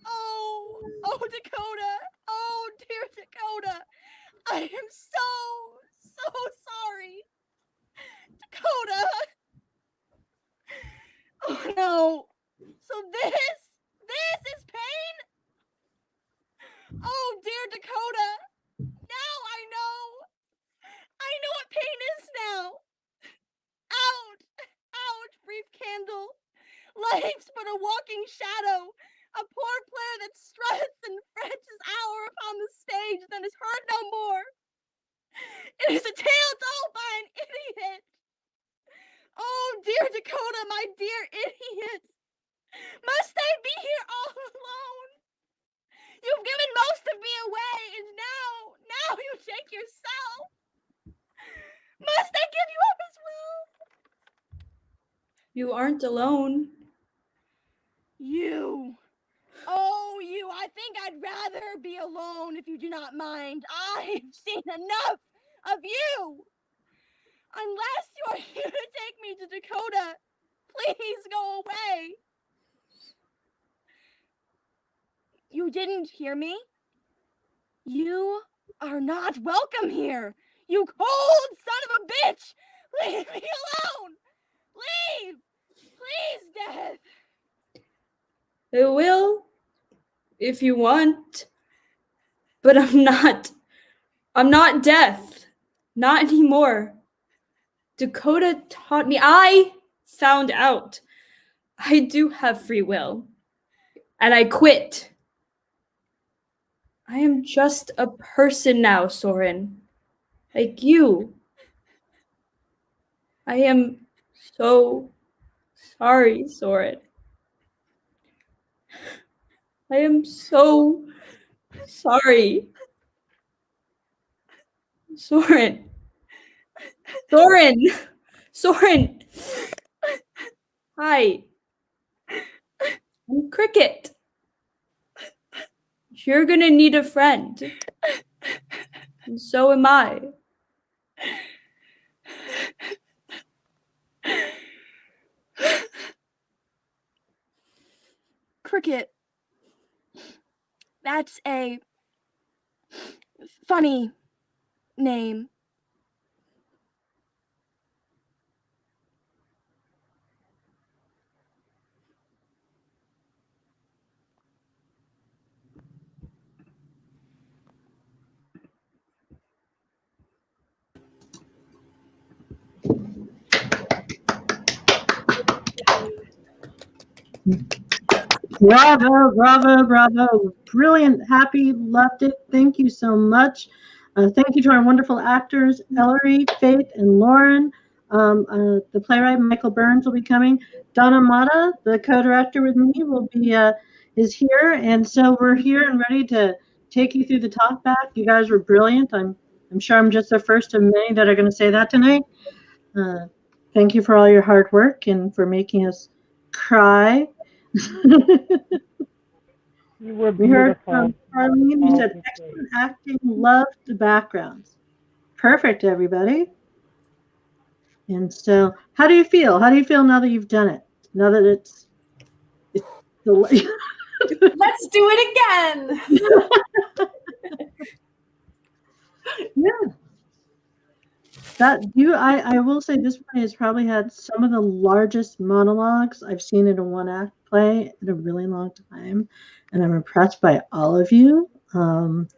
Oh, Dakota! Oh, dear Dakota! I am so sorry! Dakota! Oh no! So this is pain? Oh, dear Dakota! Now I know! I know what pain is now! Out, brief candle! Life's but a walking shadow! A poor player that struts and frets his hour upon the stage, then is heard no more! It is a tale told by an idiot! Oh, dear Dakota, my dear idiot! Must I be here all alone? You've given most of me away, and now you take yourself. Must I give you up as well? You aren't alone. You. Oh, you. I think I'd rather be alone if you do not mind. I've seen enough of you. Unless you are here to take me to Dakota, please go away. You didn't hear me? You are not welcome here. You cold son of a bitch. Leave me alone. Leave. Please, Death. I will, if you want. But I'm not. I'm not Death. Not anymore. Dakota taught me. I found out. I do have free will. And I quit. I am just a person now, Soren. Like you. I am so sorry, Soren. I am so sorry. Soren. Soren. Soren. Hi. I'm Cricket. You're gonna need a friend. And so am I. Cricket. That's a funny name. Bravo, bravo, bravo. Brilliant, happy, loved it. Thank you so much. Thank you to our wonderful actors, Ellery, Faith, and Lauren. The playwright, Michael Burns, will be coming. Donna Motta, the co-director with me, will be is here. And so we're here and ready to take you through the talkback. You guys were brilliant. I'm sure I'm just the first of many that are going to say that tonight. Thank you for all your hard work and for making us cry. You were We heard beautiful. from Carlene, who said excellent acting, loved the backgrounds. Perfect, everybody. And so, how do you feel? How do you feel now that you've done it? Now that it's Let's do it again. Yeah. I will say this play has probably had some of the largest monologues I've seen in a one-act play in a really long time, and I'm impressed by all of you. And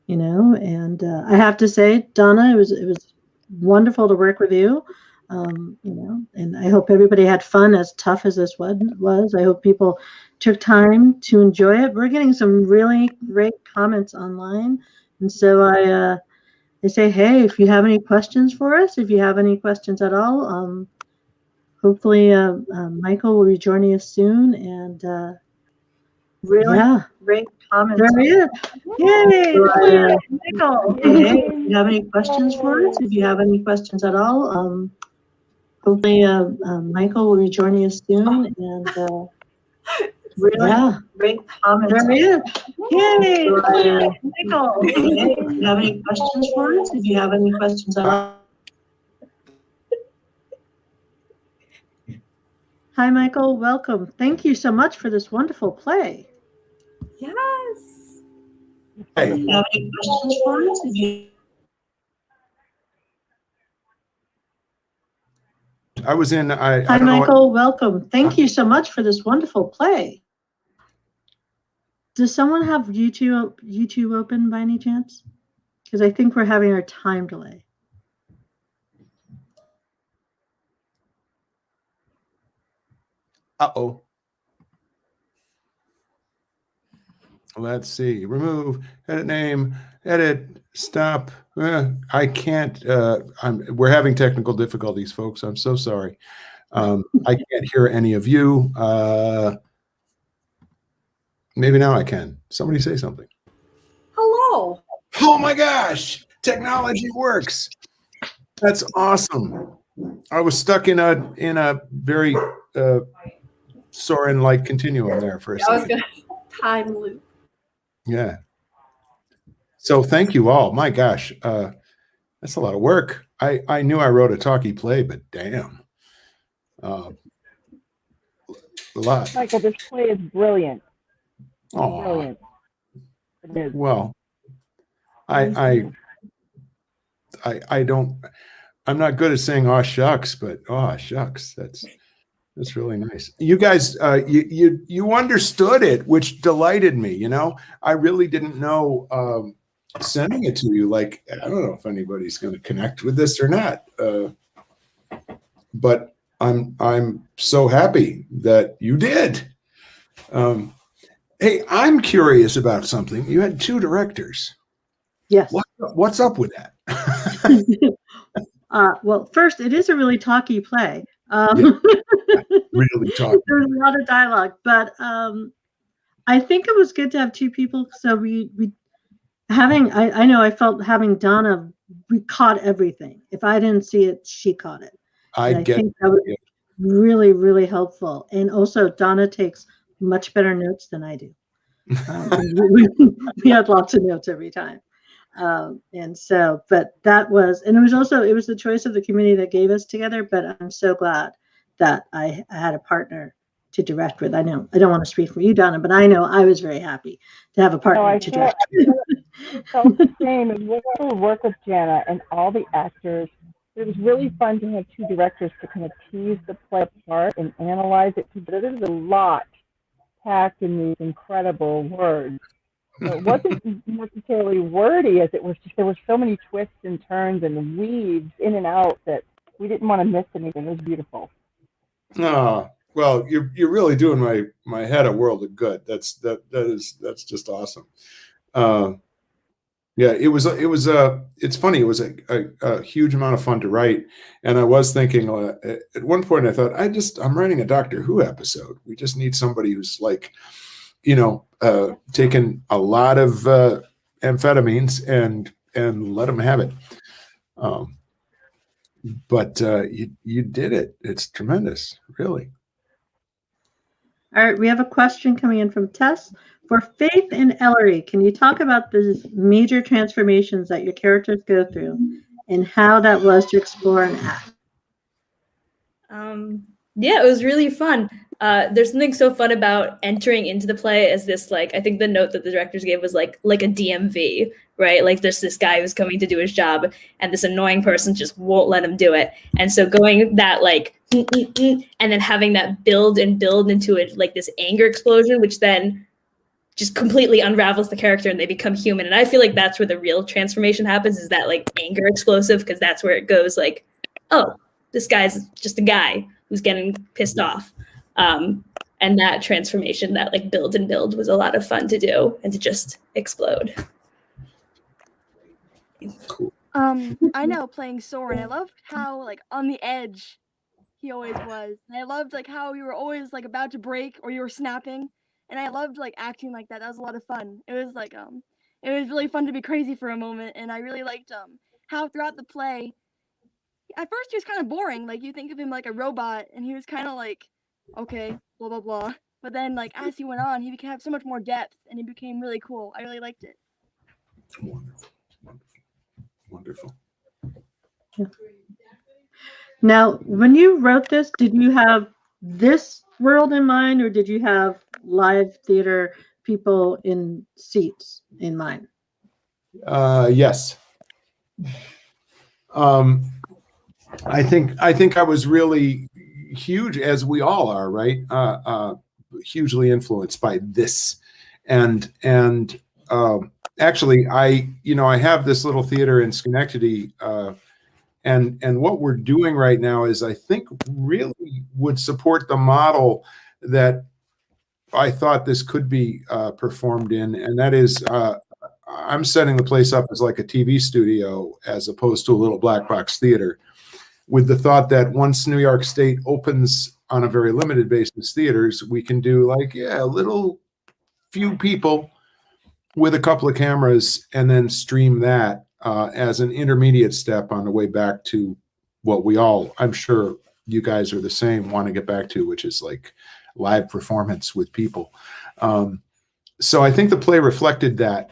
I have to say, Donna, it was wonderful to work with you. And I hope everybody had fun, as tough as this was. I hope people took time to enjoy it. We're getting some really great comments online, and so I say, hey, if you have any questions for us, if you have any questions at all, hopefully Michael will be joining us soon. And really great comments. There he is. Yay! Michael. Hey, if you have any questions for us, if you have any questions at all, hopefully Michael will be joining us soon. And really great comments. There he is. Yay! Michael. Hey, if you have any questions for us, if you have any questions at all. Hi, Michael. Welcome. Thank you so much for this wonderful play. Yes. Hey, if you have any questions for us, if you I was in. Hi, Michael. Welcome. Thank you so much for this wonderful play. Does someone have YouTube open by any chance? Because I think we're having our time delay. Uh-oh. Let's see. Remove, edit name, edit, stop. I can't. We're having technical difficulties, folks. I'm so sorry. I can't hear any of you. Maybe now I can. Somebody say something. Hello. Oh my gosh, technology works. That's awesome. I was stuck in a very Soren-like continuum there for a second. I was gonna time loop. Yeah. So thank you all. My gosh, that's a lot of work. I knew I wrote a talkie play, but damn, a lot. Michael, this play is brilliant. Oh, Brilliant. It is. well, I don't. I'm not good at saying "aw shucks," but "aw shucks," that's really nice. You guys, you understood it, which delighted me. You know, I really didn't know. Sending it to you, like, I don't know if anybody's going to connect with this or not, but I'm so happy that you did. Hey, I'm curious about something. You had 2 directors. Yes. What's up with that? Well, first, it is a really talky play. Really talky. There's a lot of dialogue, but I think it was good to have 2 people. So I know I felt having Donna, we caught everything. If I didn't see it, she caught it. I think that was really, really helpful. And also, Donna takes much better notes than I do. We had lots of notes every time. And so, but it was the choice of the community that gave us together, but I'm so glad that I had a partner to direct with. I know I don't want to speak for you, Donna, but I know I was very happy to have a partner to direct. I felt the same, and we got to work with Jana and all the actors. It was really fun to have 2 directors to kind of tease the play apart and analyze it together. There's a lot packed in these incredible words. So it wasn't necessarily wordy, as it was just there were so many twists and turns and weaves in and out that we didn't want to miss anything. It was beautiful. Oh, Well, you're really doing my head a world of good. That's just awesome. Yeah, it's funny. It was a huge amount of fun to write. And I was thinking at one point, I thought, I'm writing a Doctor Who episode. We just need somebody who's like, taken a lot of amphetamines and let them have it. But you did it. It's tremendous, really. All right, we have a question coming in from Tess. For Faith and Ellery, can you talk about the major transformations that your characters go through and how that was to explore and act? Yeah, it was really fun. There's something so fun about entering into the play as this, like, I think the note that the directors gave was like a DMV, right? Like there's this guy who's coming to do his job and this annoying person just won't let him do it. And so going that like, and then having that build into it, like this anger explosion, which then just completely unravels the character and they become human. And I feel like that's where the real transformation happens, is that like anger explosive, because that's where it goes like, oh, this guy's just a guy who's getting pissed off. And that transformation, that like build and build, was a lot of fun to do and to just explode. Cool. I know playing Soren, I loved how like on the edge he always was. And I loved like how you were always like about to break or you were snapping. And I loved like acting like that. That was a lot of fun. It was like it was really fun to be crazy for a moment, and I really liked how throughout the play, at first he was kind of boring. Like you think of him like a robot, and he was kind of like, okay, blah blah blah. But then like as he went on, he became so much more depth, and he became really cool. I really liked it. Wonderful, wonderful. Yeah. Now, when you wrote this, did you have this world in mind, or did you have live theater people in seats in mind? Yes. I think I was really huge, as we all are, right? Hugely influenced by this, and actually, I have this little theater in Schenectady, and what we're doing right now is, I think, really would support the model that I thought this could be performed in, and that is, I'm setting the place up as like a TV studio as opposed to a little black box theater, with the thought that once New York State opens on a very limited basis theaters, we can do like, a little few people with a couple of cameras and then stream that as an intermediate step on the way back to what we all, I'm sure you guys are the same, want to get back to, which is like live performance with people. So I think the play reflected that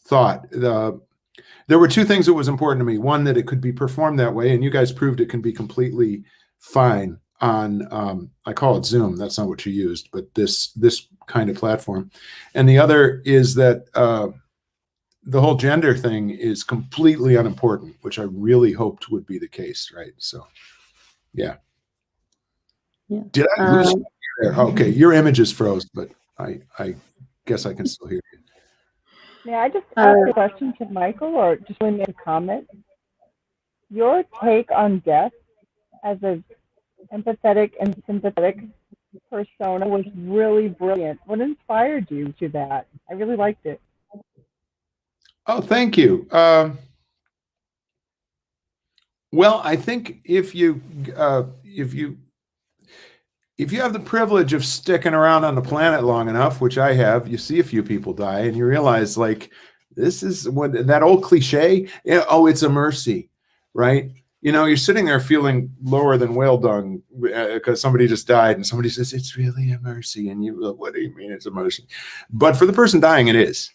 thought. There were two things that was important to me. One, that it could be performed that way, and you guys proved it can be completely fine on, I call it Zoom. That's not what you used, but this kind of platform. And the other is that the whole gender thing is completely unimportant, which I really hoped would be the case, right? So, yeah. Did I lose you there? Okay, your image is froze, but I guess I can still hear you. May I just ask a question to Michael, or just want to make a comment? Your take on death as an empathetic and sympathetic persona was really brilliant. What inspired you to that? I really liked it. Oh, thank you. Well, I think if you have the privilege of sticking around on the planet long enough, which I have, you see a few people die and you realize, like, this is what that old cliche, oh, it's a mercy, right? You're sitting there feeling lower than whale dung because somebody just died, and somebody says, it's really a mercy. And you, what do you mean it's a mercy? But for the person dying, it is.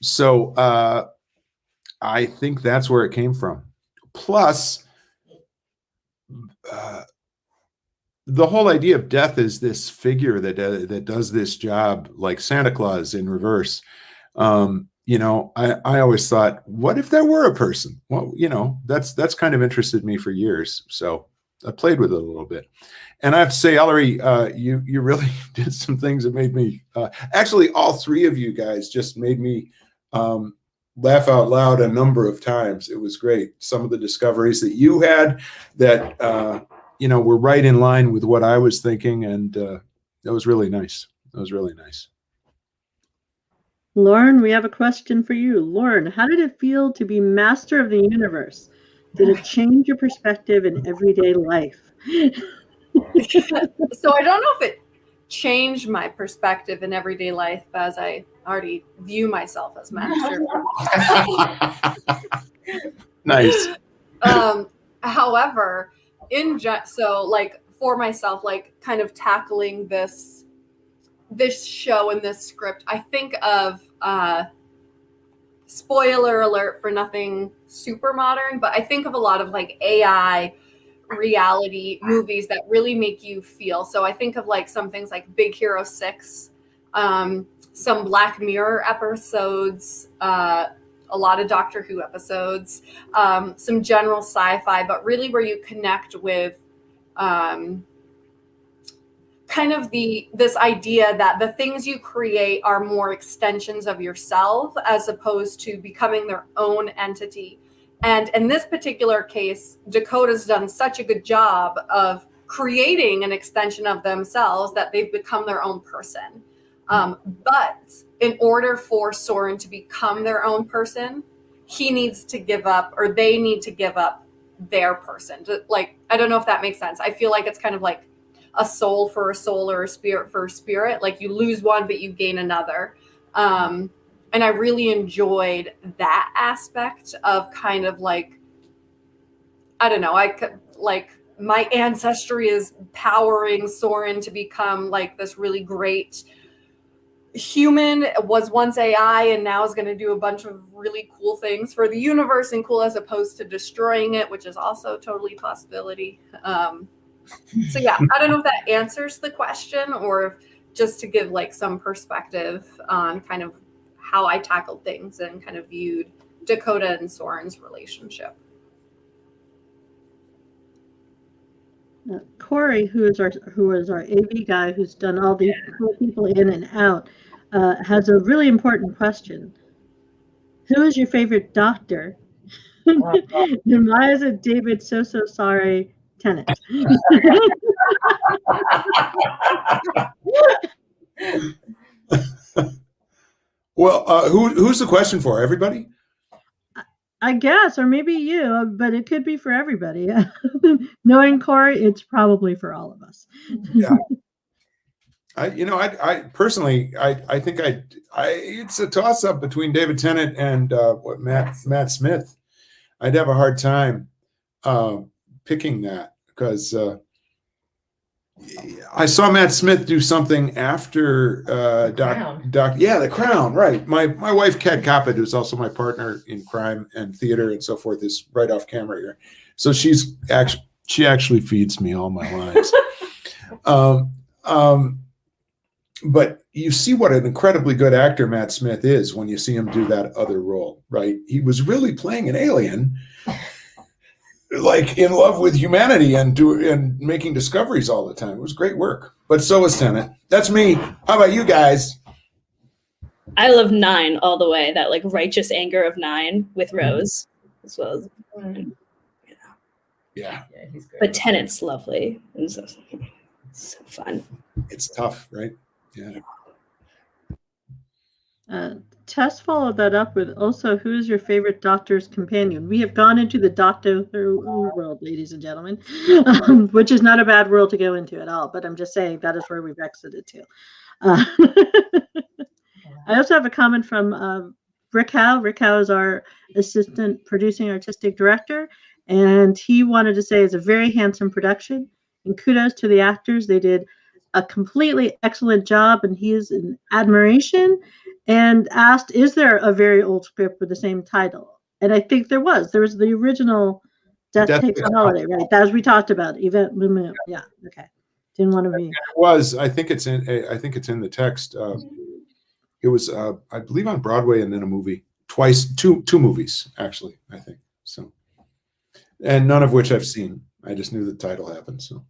So I think that's where it came from. Plus, the whole idea of death is this figure that does this job, like Santa Claus in reverse. I always thought, what if there were a person? Well, that's kind of interested me for years. So I played with it a little bit. And I have to say, Ellery, you really did some things that made me, actually, all three of you guys just made me laugh out loud a number of times. It was great. Some of the discoveries that you had that were right in line with what I was thinking, and that was really nice. That was really nice. Lauren, we have a question for you. Lauren, how did it feel to be master of the universe? Did it change your perspective in everyday life? So I don't know if it changed my perspective in everyday life, as I already view myself as master. Nice. However, so like for myself, like kind of tackling this show and this script, I think of spoiler alert for nothing super modern, but I think of a lot of like AI reality movies that really make you feel. So I think of like some things like Big Hero 6, some Black Mirror episodes, a lot of Doctor Who episodes, some general sci-fi, but really where you connect with kind of this idea that the things you create are more extensions of yourself as opposed to becoming their own entity. And in this particular case, Dakota's done such a good job of creating an extension of themselves that they've become their own person. But in order for Soren to become their own person, he needs to give up, or they need to give up their person. Like, I don't know if that makes sense. I feel like it's kind of like a soul for a soul or a spirit for a spirit. Like you lose one, but you gain another. And I really enjoyed that aspect of kind of like, I don't know, like my ancestry is powering Soren to become like this really great human, was once AI and now is going to do a bunch of really cool things for the universe and cool, as opposed to destroying it, which is also totally a possibility. So yeah, I don't know if that answers the question, or if just to give like some perspective on kind of how I tackled things and kind of viewed Dakota and Soren's relationship. Corey, who is our AV guy, who's done all these cool people in and out, has a really important question. Who is your favorite doctor? And why is it David so sorry Tennant? Well, who's the question for? Everybody? I guess, or maybe you, but it could be for everybody. Knowing Corey, it's probably for all of us. Yeah. I personally, I think it's a toss up between David Tennant and Matt Smith. I'd have a hard time picking that, because I saw Matt Smith do something after The Crown, right? My wife Kat Coppett, who's also my partner in crime and theater and so forth, is right off camera here. So she actually feeds me all my lines. But you see what an incredibly good actor Matt Smith is when you see him do that other role, right? He was really playing an alien, like in love with humanity and making discoveries all the time. It was great work. But so was Tennant. That's me. How about you guys? I love 9 all the way. That like righteous anger of 9 with Rose as well as. Yeah, he's great. But Tennant's lovely. It's so fun. It's tough, right? Yeah. Tess followed that up with also, who is your favorite Doctor's companion? We have gone into the Doctor Who world, ladies and gentlemen, which is not a bad world to go into at all, but I'm just saying that is where we've exited to. I also have a comment from Rick Howe. Rick Howe is our assistant producing artistic director, and he wanted to say it's a very handsome production, and kudos to the actors. They did a completely excellent job, and he is in admiration, and asked, is there a very old script with the same title? And I think there was. There was the original Death Takes a Holiday, right? That was, we talked about Event Lumen. Yeah, okay. Didn't want to be. It was. I think it's in the text. It was, I believe, on Broadway and then a movie twice. Two movies actually, I think. So, and none of which I've seen. I just knew the title happened. So.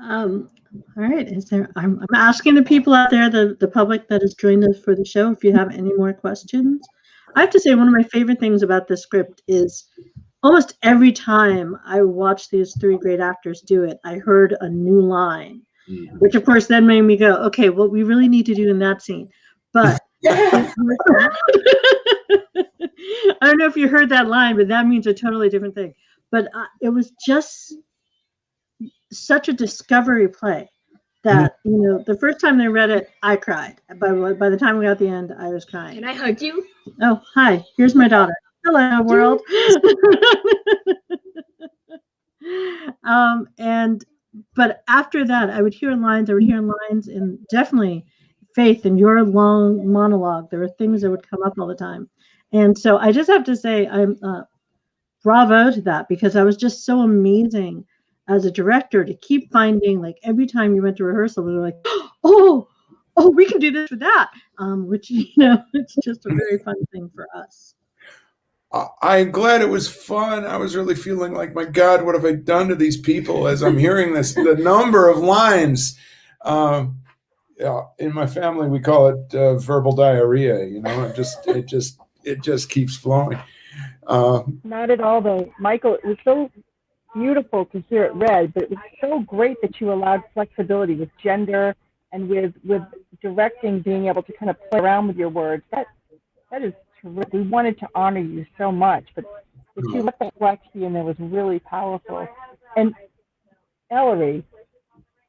All right. I'm asking the people out there, the public that has joined us for the show, if you have any more questions. I have to say, one of my favorite things about this script is almost every time I watched these three great actors do it, I heard a new line, which of course then made me go, okay, what we really need to do in that scene. But I don't know if you heard that line, but that means a totally different thing. But it was just such a discovery play that, you know, the first time they read it, I cried. By the time we got to the end, I was crying. Can I hug you? Oh, hi. Here's my daughter. Hello, world. But after that, I would hear lines, and definitely Faith, in your long monologue, there were things that would come up all the time. And so I just have to say, I'm bravo to that, because I was just so amazing as a director to keep finding, like, every time you went to rehearsal, we were like, oh, we can do this with that, which, you know, it's just a very fun thing for us. I'm glad it was fun. I was really feeling like, my God, what have I done to these people as I'm hearing this, the number of lines. Yeah, in my family, we call it verbal diarrhea. You know, it just keeps flowing. Not at all, though, Michael. It was so beautiful to hear it read, but it was so great that you allowed flexibility with gender and with directing, being able to kind of play around with your words. That is terrific. We wanted to honor you so much, but if you let that flex be in there, was really powerful. And Ellery,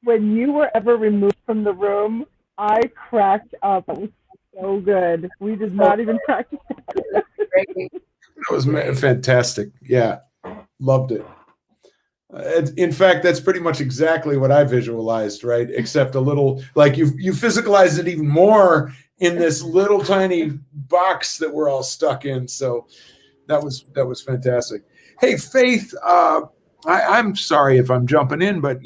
when you were ever removed from the room, I cracked up. It was so good. We did not even practice that. It was fantastic. Yeah, loved it. In fact, that's pretty much exactly what I visualized, right? Except a little, like, you physicalized it even more in this little tiny box that we're all stuck in. So that was fantastic. Hey, Faith, I'm sorry if I'm jumping in, but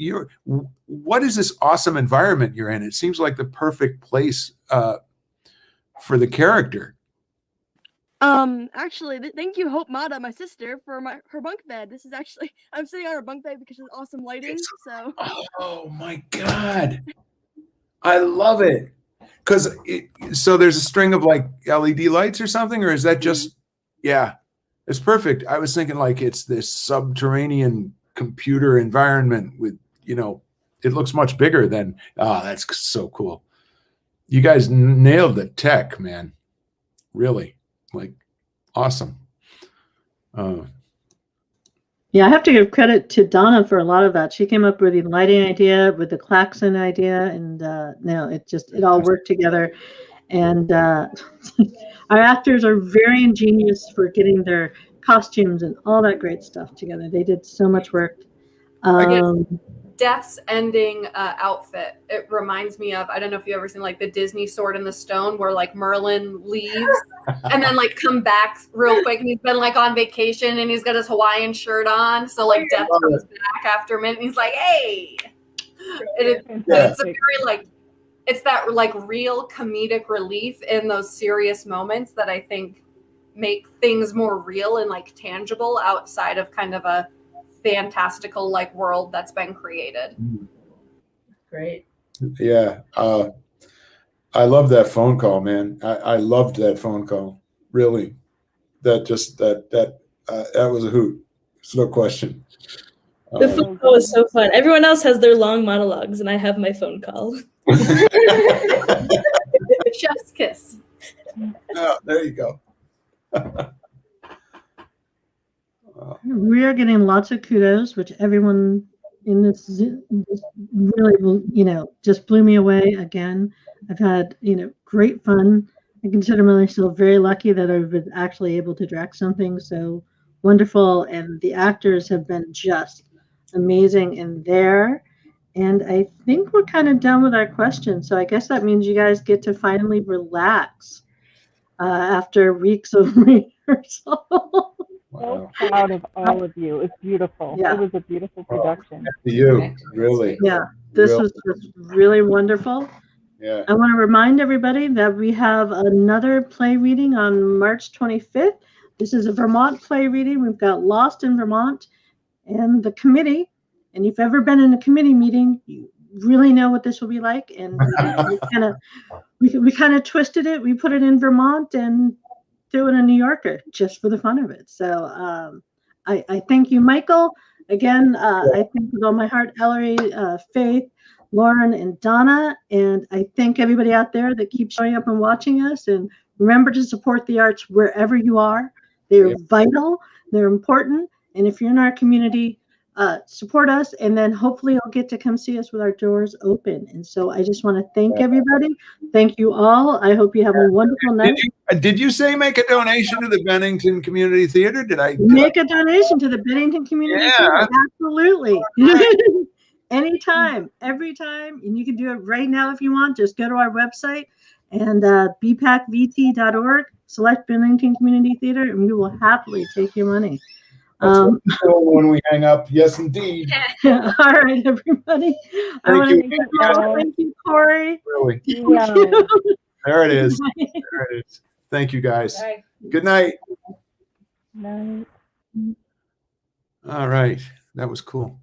what is this awesome environment you're in? It seems like the perfect place for the character. Actually, thank you, Hope Motta, my sister, for her bunk bed. This is actually, I'm sitting on her bunk bed because of awesome lighting. So. Oh my God, I love it. Because so there's a string of like LED lights or something, or is that just? Yeah, it's perfect. I was thinking like it's this subterranean computer environment with, you know, it looks much bigger than. That's so cool. You guys nailed the tech, man. Really. Like, awesome. Yeah, I have to give credit to Donna for a lot of that. She came up with the lighting idea, with the klaxon idea, and no, it all worked together. And our actors are very ingenious for getting their costumes and all that great stuff together. They did so much work. Death's ending outfit, it reminds me of, I don't know if you've ever seen like the Disney Sword in the Stone, where like Merlin leaves and then like come back real quick, and he's been like on vacation and he's got his Hawaiian shirt on, so like Death comes back after a minute and he's like, hey. It's a very like, it's that like real comedic relief in those serious moments that I think make things more real and like tangible outside of kind of a fantastical like world that's been created. Great. Yeah. I love that phone call, man. I loved that phone call. Really. That was a hoot. There's no question. The phone call was so fun. Everyone else has their long monologues and I have my phone call. Chef's kiss. Oh, there you go. We are getting lots of kudos, which everyone in this really, you know, just blew me away again. I've had, you know, great fun. I consider myself very lucky that I've been actually able to direct something so wonderful, and the actors have been just amazing in there. And I think we're kind of done with our questions, so I guess that means you guys get to finally relax after weeks of rehearsal. So proud of all of you. It's beautiful. Yeah. It was a beautiful production. You, really. Yeah, this was just really wonderful. Yeah. I want to remind everybody that we have another play reading on March 25th. This is a Vermont play reading. We've got Lost in Vermont and the committee. And if you've ever been in a committee meeting, you really know what this will be like. And we kind of twisted it. We put it in Vermont and threw in a New Yorker just for the fun of it. So I thank you, Michael. Again, I thank with all my heart, Ellery, Faith, Lauren, and Donna. And I thank everybody out there that keeps showing up and watching us. And remember to support the arts wherever you are. They're vital, they're important. And if you're in our community, support us. And then hopefully you'll get to come see us with our doors open. And so I just want to thank everybody. Thank you all. I hope you have a wonderful night. Did you say make a donation to the Bennington Community Theater? Did I Make a donation to the Bennington Community Theater? Absolutely. Anytime, every time. And you can do it right now if you want. Just go to our website and bpacvt.org, select Bennington Community Theater, and we will happily take your money. That's what we do when we hang up. Yes, indeed. All right, everybody. I want to thank you all. Thank you, Corey. Really. Thank you. There it is. There it is. Thank you, guys. Bye. Good night. Night. All right. That was cool.